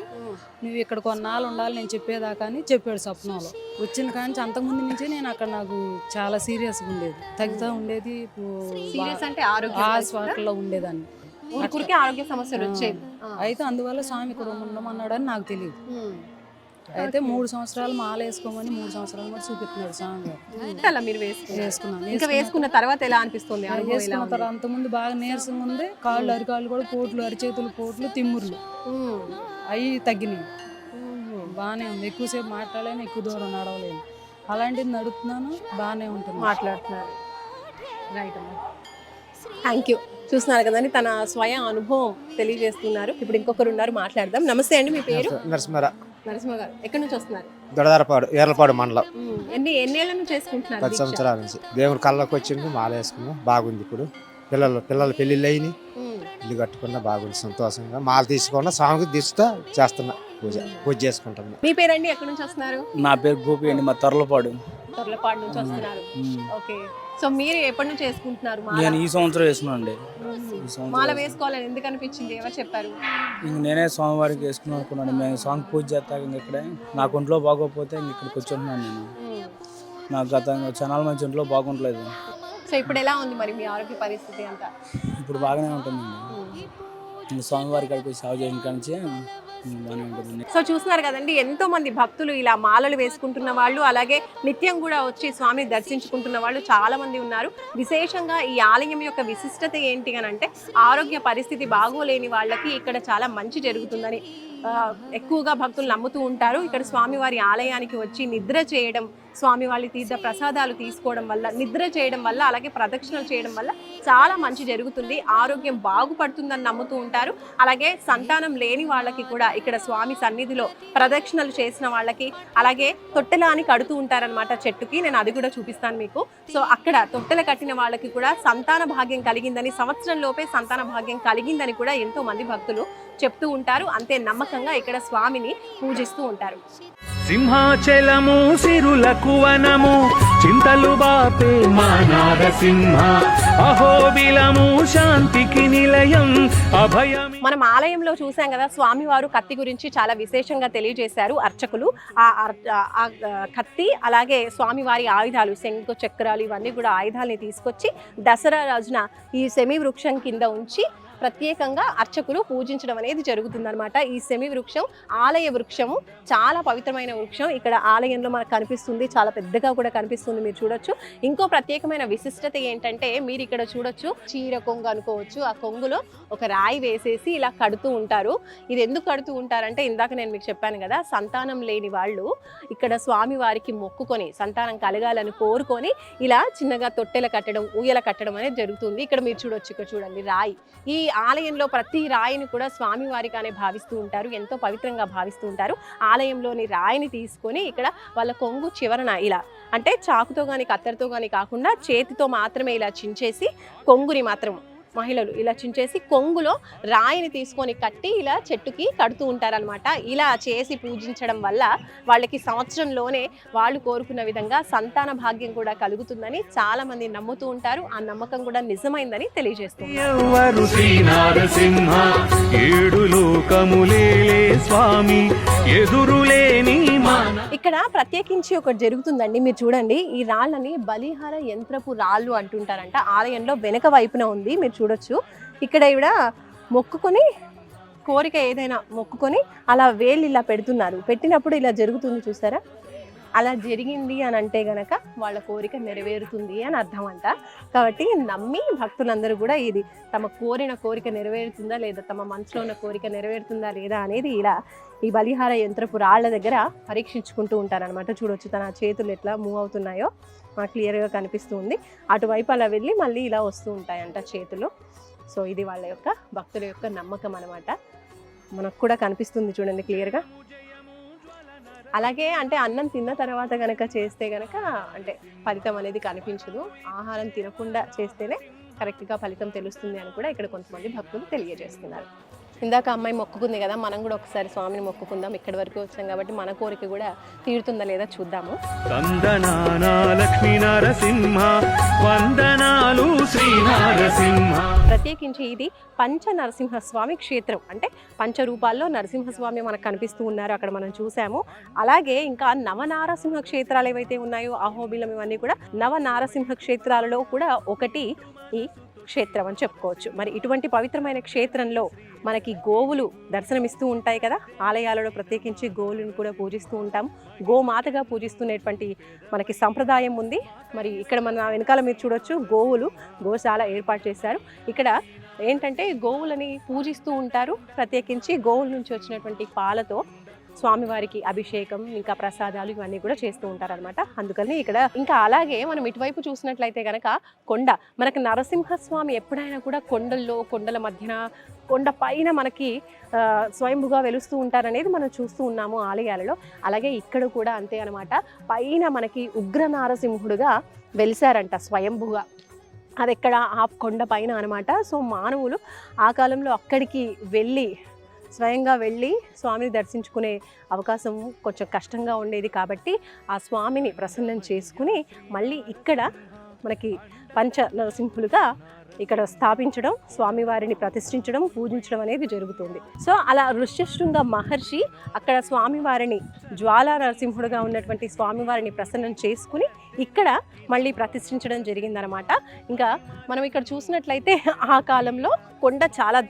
నువ్వు ఇక్కడ కొన్నాళ్ళు ఉండాలి నేను చెప్పేదాకా అని చెప్పాడు స్వప్నంలో. వచ్చిన కానీ అంతకుముందు నుంచి నేను అక్కడ నాకు చాలా సీరియస్గా ఉండేది, తగ్గుతూ ఉండేది, హాస్పిటల్లో ఉండేదాన్ని. ఆరోగ్య సమస్యలు వచ్చేవి. అయితే అందువల్ల స్వామి ఇక్కడ ఉండమన్నాడని నాకు తెలియదు. అయితే 3 సంవత్సరాలు మాల వేసుకోమని 3 సంవత్సరాలు కూడా చూపిస్తున్నాడు స్వామి గారు. వేసుకున్నాను. ఇంకా వేసుకున్న తర్వాత ఎలా అనిపిస్తుంది? వేసుకున్న తర్వాత అంతకుముందు బాగా నీరసంగా ఉంది. కాళ్ళు అరికాళ్ళు కూడా పోట్లు, అరిచేతులు పోట్లు, తిమ్ముర్లు అవి తగ్గినాయి. బాగానే ఉంది. ఎక్కువసేపు మాట్లాడలేను, ఎక్కువ దూరం నడవలేను. అలాంటిది నడుపుతున్నాను, బాగానే ఉంటుంది. మాట్లాడుతున్నారు. రైట్ అమ్మా, థ్యాంక్ యూ. చూస్తున్నారు కదండి, తన స్వయం అనుభవం తెలియజేస్తున్నారు. ఇప్పుడు ఇంకొకరు ఉన్నారు, మాట్లాడదాం. నమస్తే అండి, మీ పేరు? నరసింహ గారు. ఎక్కడి నుంచి వస్తున్నారు? దొడదారపాడు, ఏర్లపాడు మండలం. ఎన్నేళ్ల నుంచి చేసుకుంటున్నారు? 10 సంవత్సరాల నుంచి. దేవుడు కళ్ళకి వచ్చింది, మాల వేసుకున్నాం, బాగుంది. ఇప్పుడు పిల్లల పెళ్ళిళ్ళు అయినాయి, ఇల్లు కట్టుకున్నా, బాగుంది, సంతోషంగా. మాల తీసుకున్నా, స్వామికి దిష్ట చేస్తున్నా, పూజ చేసుకుంటున్నా. మీ పేరండి? ఎక్కడి నుంచి వస్తున్నారు? నా పేరు గోపి అండి, మా తొర్లపాడు నుంచి వస్తున్నారు. ఓకే, సో మీరు ఎప్పటి నుంచి వేసుకుంటున్నారు? నేను ఈ సంవత్సరం వేసుకున్నాను అండి. మాల వేసుకోవాలని ఎందుకు అనిపించింది? ఎవరు చెప్పారు? ఇంక నేనే స్వామివారికి వేసుకున్నాను అనుకున్నాను. మేము స్వామి పూజ చేస్తాక ఇంక ఇక్కడే నాకు ఒంట్లో బాగోకపోతే ఇంక ఇక్కడికి వచ్చి ఉంటున్నాను నేను. నాకు గత చాలా మంచి ఒంట్లో బాగుంటలేదు. సో ఇప్పుడు ఎలా ఉంది మరి మీ ఆరోగ్య పరిస్థితి అంతా? ఇప్పుడు బాగానే ఉంటుందండి. ఇంక స్వామివారి కాడికి సేవ చేయడం కానీ బాగానే ఉంటుంది. సో చూస్తున్నారు కదండి, ఎంతో మంది భక్తులు ఇలా మాలలు వేసుకుంటున్న వాళ్ళు, అలాగే నిత్యం కూడా వచ్చి స్వామిని దర్శించుకుంటున్న వాళ్ళు చాలా మంది ఉన్నారు. విశేషంగా ఈ ఆలయం యొక్క విశిష్టత ఏంటి అని అంటే, ఆరోగ్య పరిస్థితి బాగోలేని వాళ్ళకి ఇక్కడ చాలా మంచి జరుగుతుందని ఎక్కువగా భక్తులు నమ్ముతూ ఉంటారు. ఇక్కడ స్వామివారి ఆలయానికి వచ్చి నిద్ర చేయడం, స్వామివారి తీర్థ ప్రసాదాలు తీసుకోవడం వల్ల, నిద్ర చేయడం వల్ల, అలాగే ప్రదక్షిణలు చేయడం వల్ల చాలా మంచి జరుగుతుంది, ఆరోగ్యం బాగుపడుతుందని నమ్ముతూ ఉంటారు. అలాగే సంతానం లేని వాళ్ళకి కూడా ఇక్కడ స్వామి సన్నిధిలో ప్రదక్షిణలు చేసిన వాళ్ళకి, అలాగే తొట్టెలాని కడుతూ ఉంటారనమాట చెట్టుకి. నేను అది కూడా చూపిస్తాను మీకు. సో అక్కడ తొట్టెల కట్టిన వాళ్ళకి కూడా సంతాన భాగ్యం కలిగిందని, సంవత్సరం లోపే సంతాన భాగ్యం కలిగిందని కూడా ఎంతో మంది భక్తులు చెప్తూ ఉంటారు. అంతే నమ్మకంగా ఇక్కడ స్వామిని పూజిస్తూ ఉంటారు. సింహాచలము సిరులకు వనము, చింతలు బాపే మా నారసింహ, అహోబిలము శాంతికి నిలయం, అభయం. మనం ఆలయంలో చూసాం కదా, స్వామివారు కత్తి గురించి చాలా విశేషంగా తెలియజేశారు అర్చకులు. ఆ కత్తి అలాగే స్వామివారి ఆయుధాలు, శంకు చక్రాలు, ఇవన్నీ కూడా ఆయుధాలని తీసుకొచ్చి దసరా రోజున ఈ సెమి వృక్షం కింద ఉంచి ప్రత్యేకంగా అర్చకులు పూజించడం అనేది జరుగుతుందన్నమాట. ఈ సెమి వృక్షం ఆలయ వృక్షము, చాలా పవిత్రమైన వృక్షం. ఇక్కడ ఆలయంలో మనకు కనిపిస్తుంది, చాలా పెద్దగా కూడా కనిపిస్తుంది, మీరు చూడొచ్చు. ఇంకో ప్రత్యేకమైన విశిష్టత ఏంటంటే మీరు ఇక్కడ చూడొచ్చు, చీర కొంగు అనుకోవచ్చు. ఆ కొంగులో ఒక రాయి వేసేసి ఇలా కడుతూ ఉంటారు. ఇది ఎందుకు కడుతూ ఉంటారంటే ఇందాక నేను మీకు చెప్పాను కదా, సంతానం లేని వాళ్ళు ఇక్కడ స్వామి వారికి మొక్కుకొని సంతానం కలగాలని కోరుకొని ఇలా చిన్నగా తొట్టెల కట్టడం, ఊయల కట్టడం అనేది జరుగుతుంది. ఇక్కడ మీరు చూడొచ్చు, ఇక్కడ చూడండి రాయి. ఈ ఆలయంలో ప్రతి రాయిని కూడా స్వామి వారిగానే భావిస్తూ ఉంటారు, ఎంతో పవిత్రంగా భావిస్తూ ఉంటారు. ఆలయంలోని రాయిని తీసుకొని ఇక్కడ వాళ్ళ కొంగు చివరన ఇలా అంటే చాకుతో కానీ కత్తెరతో కానీ కాకుండా చేతితో మాత్రమే ఇలా చించేసి కొంగుని మాత్రం మహిళలు ఇలా చించేసి కొంగులో రాయిని తీసుకొని కట్టి ఇలా చెట్టుకి కడుతూ ఉంటారనమాట. ఇలా చేసి పూజించడం వల్ల వాళ్ళకి సంవత్సరంలోనే వాళ్ళు కోరుకున్న విధంగా సంతాన భాగ్యం కూడా కలుగుతుందని చాలా మంది నమ్ముతూ ఉంటారు. ఆ నమ్మకం కూడా నిజమైందని తెలియజేస్తుంది. ఎవరు శ్రీ నరసింహ ఏడు లోకములేలే స్వామి ఎదురులేని ఇక్కడ ప్రత్యేకించి ఒకటి జరుగుతుందండి, మీరు చూడండి. ఈ రాళ్ళని బలిహార యంత్రపు రాళ్ళు అంటుంటారంట. ఆలయంలో వెనక వైపున ఉంది, మీరు చూడొచ్చు. ఇక్కడ ఈవిడ మొక్కుకొని కోరిక ఏదైనా మొక్కుకొని అలా వేళ్ళు ఇలా పెడుతున్నారు. పెట్టినప్పుడు ఇలా జరుగుతుంది, చూసారా? అలా జరిగింది అని అంటే గనక వాళ్ళ కోరిక నెరవేరుతుంది అని అర్థం అంట. కాబట్టి నమ్మి భక్తులందరూ కూడా ఇది తమ కోరిన కోరిక నెరవేరుతుందా లేదా, తమ మనసులో ఉన్న కోరిక నెరవేరుతుందా లేదా అనేది ఇలా ఈ బలిహార యంత్రపు రాళ్ల దగ్గర పరీక్షించుకుంటూ ఉంటారనమాట. చూడొచ్చు తన చేతులు ఎట్లా మూవ్ అవుతున్నాయో క్లియర్గా కనిపిస్తూ ఉంది. అటువైపు అలా వెళ్ళి మళ్ళీ ఇలా వస్తూ ఉంటాయంట చేతులు. సో ఇది వాళ్ళ యొక్క భక్తుల యొక్క నమ్మకం అనమాట. మనకు కూడా కనిపిస్తుంది చూడండి క్లియర్గా. అలాగే అంటే అన్నం తిన్న తర్వాత కనుక చేస్తే కనుక అంటే ఫలితం అనేది కనిపించదు. ఆహారం తినకుండా చేస్తేనే కరెక్ట్గా ఫలితం తెలుస్తుంది అని కూడా ఇక్కడ కొంతమంది భక్తులు తెలియజేస్తున్నారు. ఇందాక అమ్మాయి మొక్కుకుంది కదా, మనం కూడా ఒకసారి స్వామిని మొక్కుకుందాం. ఇక్కడి వరకు వచ్చాం కాబట్టి మన కోరిక కూడా తీరుతుందా లేదా చూద్దాము. లక్ష్మీ నరసింహ వందనాలు శ్రీ నరసింహ. ప్రత్యేకించి ఇది పంచ నరసింహస్వామి క్షేత్రం, అంటే పంచరూపాల్లో నరసింహస్వామి మనకు కనిపిస్తూ ఉన్నారు, అక్కడ మనం చూసాము. అలాగే ఇంకా నవనారసింహ క్షేత్రాలు ఏవైతే ఉన్నాయో అహోబిలం ఇవన్నీ కూడా నవనారసింహ క్షేత్రాలలో కూడా ఒకటి ఈ క్షేత్రం అని చెప్పుకోవచ్చు. మరి ఇటువంటి పవిత్రమైన క్షేత్రంలో మనకి గోవులు దర్శనమిస్తూ ఉంటాయి కదా, ఆలయాలలో ప్రత్యేకించి గోవులను కూడా పూజిస్తూ ఉంటాం. గోమాతగా పూజిస్తున్నటువంటి మనకి సంప్రదాయం ఉంది. మరి ఇక్కడ మన వెనకాల మీరు చూడొచ్చు, గోశాల ఏర్పాటు చేశారు. ఇక్కడ ఏంటంటే గోవులని పూజిస్తూ ఉంటారు. ప్రత్యేకించి గోవుల నుంచి వచ్చినటువంటి పాలతో స్వామివారికి అభిషేకం ఇంకా ప్రసాదాలు ఇవన్నీ కూడా చేస్తూ ఉంటారనమాట. అందుకని ఇక్కడ ఇంకా అలాగే మనం ఇటువైపు చూసినట్లయితే కనుక కొండ, మనకి నరసింహస్వామి ఎప్పుడైనా కూడా కొండల్లో, కొండల మధ్యన, కొండ పైన మనకి స్వయంభుగా వెలుస్తూ ఉంటారనేది మనం చూస్తూ ఉన్నాము ఆలయాలలో. అలాగే ఇక్కడ కూడా అంతే అనమాట. పైన మనకి ఉగ్ర నారసింహుడుగా వెలిసారంట స్వయంభుగా. అది ఎక్కడ ఆ కొండ పైన అనమాట. సో మానవులు ఆ కాలంలో అక్కడికి స్వయంగా వెళ్ళి స్వామిని దర్శించుకునే అవకాశం కొంచెం కష్టంగా ఉండేది. కాబట్టి ఆ స్వామిని ప్రసన్నం చేసుకుని మళ్ళీ ఇక్కడ మనకి పంచ నరసింహులుగా ఇక్కడ స్థాపించడం, స్వామివారిని ప్రతిష్ఠించడం, పూజించడం అనేది జరుగుతుంది. సో అలా ఋష్యశృంగ మహర్షి అక్కడ స్వామివారిని జ్వాలా నరసింహుడుగా ఉన్నటువంటి స్వామివారిని ప్రసన్నం చేసుకుని ఇక్కడ మళ్ళీ ప్రతిష్ఠించడం జరిగిందనమాట. ఇంకా మనం ఇక్కడ చూసినట్లయితే ఆ కాలంలో కొండ చాలా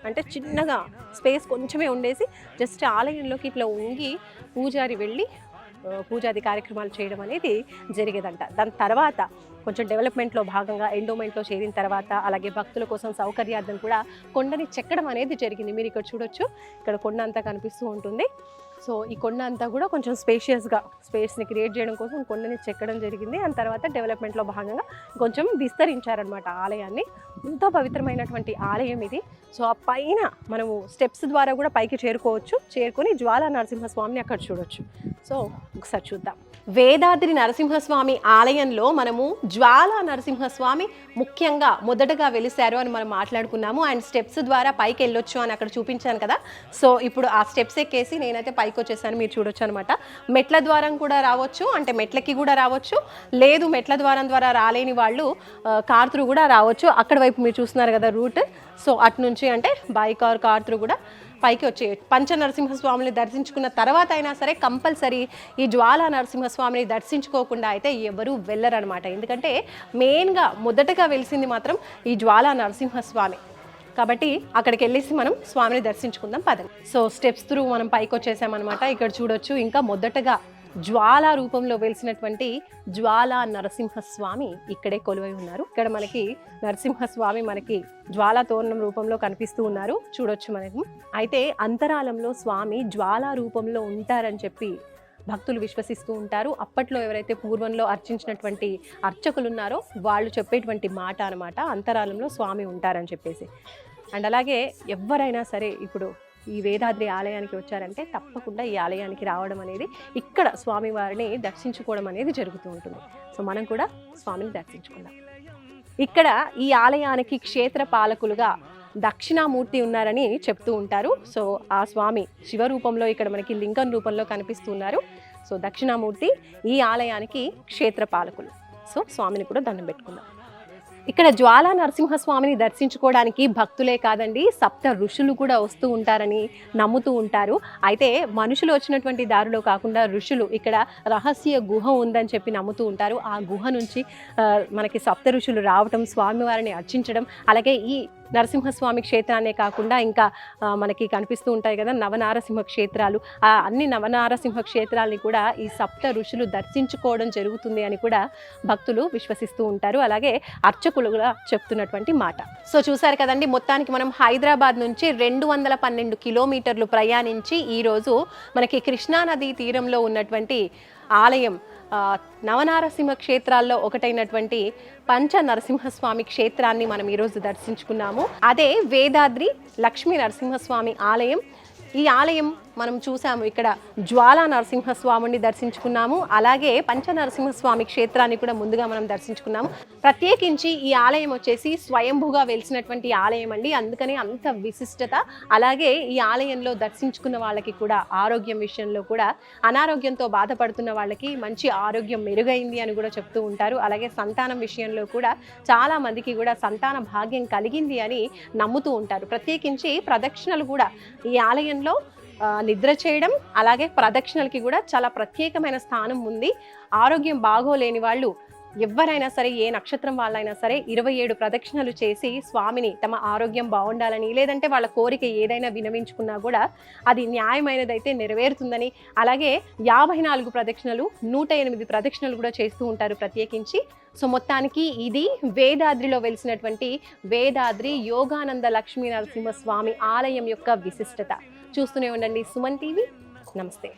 అంటే చిన్నగా స్పేస్ కొంచెమే ఉండేసి జస్ట్ ఆలయంలోకి ఇట్లా ఉంగి పూజారి వెళ్ళి పూజాది కార్యక్రమాలు చేయడం అనేది జరిగేదంట. దాని తర్వాత కొంచెం డెవలప్మెంట్లో భాగంగా ఎండోమెంట్లో చేరిన తర్వాత అలాగే భక్తుల కోసం సౌకర్యార్థం కూడా కొండని చెక్కడం అనేది జరిగింది. మీరు ఇక్కడ చూడొచ్చు, ఇక్కడ కొండ అంతా కనిపిస్తూ ఉంటుంది. సో ఈ కొండ అంతా కూడా కొంచెం స్పేస్ని క్రియేట్ చేయడం కోసం కొండని చెక్కడం జరిగింది. దాని తర్వాత డెవలప్మెంట్లో భాగంగా కొంచెం విస్తరించారనమాట ఆలయాన్ని. ఎంతో పవిత్రమైనటువంటి ఆలయం ఇది. సో ఆ పైన మనము స్టెప్స్ ద్వారా కూడా పైకి చేరుకొని జ్వాలా నరసింహస్వామిని అక్కడ చూడొచ్చు. సో ఒకసారి చూద్దాం. వేదాద్రి నరసింహస్వామి ఆలయంలో మనము జ్వాలా నరసింహస్వామి ముఖ్యంగా మొదటగా వెలిశారు అని మనం మాట్లాడుకున్నాము. అండ్ స్టెప్స్ ద్వారా పైకి వెళ్ళొచ్చు అని అక్కడ చూపించాను కదా. సో ఇప్పుడు ఆ స్టెప్స్ ఎక్కేసి నేనైతే పైకి వచ్చేసాను, మీరు చూడొచ్చు అనమాట. మెట్ల ద్వారం కూడా రావచ్చు, అంటే మెట్లకి కూడా రావచ్చు. లేదు మెట్ల ద్వారం ద్వారా రాలేని వాళ్ళు కార్ త్రూ కూడా రావచ్చు. అక్కడ వైపు మీరు చూస్తున్నారు కదా రూట్. సో అటు నుంచి అంటే బైక్ ఆర్ కార్ త్రూ కూడా పైకి వచ్చే పంచ నరసింహస్వామిని దర్శించుకున్న తర్వాత అయినా సరే కంపల్సరీ ఈ జ్వాలా నరసింహస్వామిని దర్శించుకోకుండా అయితే ఎవరూ వెళ్ళరనమాట. ఎందుకంటే మెయిన్గా మొదటగా వెలిసింది మాత్రం ఈ జ్వాలా నరసింహస్వామి. కాబట్టి అక్కడికి వెళ్ళేసి మనం స్వామిని దర్శించుకుందాం పదండి. సో స్టెప్స్ త్రూ మనం పైకి వచ్చేసామన్నమాట. ఇక్కడ చూడొచ్చు ఇంకా మొదటగా జ్వాలా రూపంలో వెలిసినటువంటి జ్వాలా నరసింహస్వామి ఇక్కడే కొలువై ఉన్నారు. ఇక్కడ మనకి నరసింహస్వామి మనకి జ్వాలా తోరణం రూపంలో కనిపిస్తూ ఉన్నారు, చూడొచ్చు మనకు. అయితే అంతరాలంలో స్వామి జ్వాలా రూపంలో ఉంటారని చెప్పి భక్తులు విశ్వసిస్తూ ఉంటారు. అప్పట్లో ఎవరైతే పూర్వంలో అర్చించినటువంటి అర్చకులు ఉన్నారో వాళ్ళు చెప్పేటువంటి మాట అనమాట, అంతరాలంలో స్వామి ఉంటారని చెప్పేసి. అండ్ అలాగే ఎవరైనా సరే ఇప్పుడు ఈ వేదాద్రి ఆలయానికి వచ్చారంటే తప్పకుండా ఈ ఆలయానికి రావడం అనేది, ఇక్కడ స్వామివారిని దర్శించుకోవడం అనేది జరుగుతూ ఉంటుంది. సో మనం కూడా స్వామిని దర్శించుకుందాం. ఇక్కడ ఈ ఆలయానికి క్షేత్ర పాలకులుగా దక్షిణామూర్తి ఉన్నారని చెప్తూ ఉంటారు. సో ఆ స్వామి శివరూపంలో ఇక్కడ మనకి లింగం రూపంలో కనిపిస్తున్నారు. సో దక్షిణామూర్తి ఈ ఆలయానికి క్షేత్ర పాలకులు. సో స్వామిని కూడా దండం పెట్టుకుందాం. ఇక్కడ జ్వాలా నరసింహస్వామిని దర్శించుకోవడానికి భక్తులే కాదండి, సప్త ఋషులు కూడా వస్తూ ఉంటారని నమ్ముతూ ఉంటారు. అయితే మనుషులు వచ్చినటువంటి దారిలో కాకుండా ఋషులు ఇక్కడ రహస్య గుహ ఉందని చెప్పి నమ్ముతూ ఉంటారు. ఆ గుహ నుంచి మనకి సప్త ఋషులు రావటం, స్వామివారిని అర్చించడం, అలాగే ఈ నరసింహస్వామి క్షేత్రాన్నే కాకుండా ఇంకా మనకి కనిపిస్తూ ఉంటాయి కదా నవనారసింహ క్షేత్రాలు, ఆ అన్ని నవనారసింహ క్షేత్రాలని కూడా ఈ సప్త ఋషులు దర్శించుకోవడం జరుగుతుంది అని కూడా భక్తులు విశ్వసిస్తూ ఉంటారు. అలాగే అర్చకులు కూడా చెప్తున్నటువంటి మాట. సో చూసారు కదండి, మొత్తానికి మనం హైదరాబాద్ నుంచి 212 కిలోమీటర్లు ప్రయాణించి ఈరోజు మనకి కృష్ణానదీ తీరంలో ఉన్నటువంటి ఆలయం నవనారసింహ క్షేత్రాల్లో ఒకటైనటువంటి పంచ నరసింహస్వామి క్షేత్రాన్ని మనం ఈరోజు దర్శించుకున్నాము. అదే వేదాద్రి లక్ష్మీ నరసింహస్వామి ఆలయం. ఈ ఆలయం మనం చూసాము, ఇక్కడ జ్వాలా నరసింహస్వామిని దర్శించుకున్నాము, అలాగే పంచ నరసింహస్వామి క్షేత్రాన్ని కూడా ముందుగా మనం దర్శించుకున్నాము. ప్రత్యేకించి ఈ ఆలయం వచ్చేసి స్వయంభుగా వెలిసినటువంటి ఆలయం అండి, అందుకని అంత విశిష్టత. అలాగే ఈ ఆలయంలో దర్శించుకున్న వాళ్ళకి కూడా ఆరోగ్యం విషయంలో కూడా అనారోగ్యంతో బాధపడుతున్న వాళ్ళకి మంచి ఆరోగ్యం మెరుగైంది అని కూడా చెప్తూ ఉంటారు. అలాగే సంతానం విషయంలో కూడా చాలా మందికి కూడా సంతాన భాగ్యం కలిగింది అని నమ్ముతూ ఉంటారు. ప్రత్యేకించి ప్రదక్షిణలు కూడా ఈ ఆలయంలో నిద్ర చేయడం, అలాగే ప్రదక్షిణలకి కూడా చాలా ప్రత్యేకమైన స్థానం ఉంది. ఆరోగ్యం బాగోలేని వాళ్ళు ఎవరైనా సరే, ఏ నక్షత్రం వాళ్ళైనా సరే 27 ప్రదక్షిణలు చేసి స్వామిని తమ ఆరోగ్యం బాగుండాలని, లేదంటే వాళ్ళ కోరిక ఏదైనా వినవించుకున్నా కూడా అది న్యాయమైనదైతే నెరవేరుతుందని, అలాగే 54 ప్రదక్షిణలు 108 ప్రదక్షిణలు కూడా చేస్తూ ఉంటారు ప్రత్యేకించి. సో మొత్తానికి ఇది వేదాద్రిలో వెలిసినటువంటి వేదాద్రి యోగానంద లక్ష్మీ నరసింహస్వామి ఆలయం యొక్క విశిష్టత. చూస్తూనే ఉండండి సుమన్ టీవీ. నమస్తే.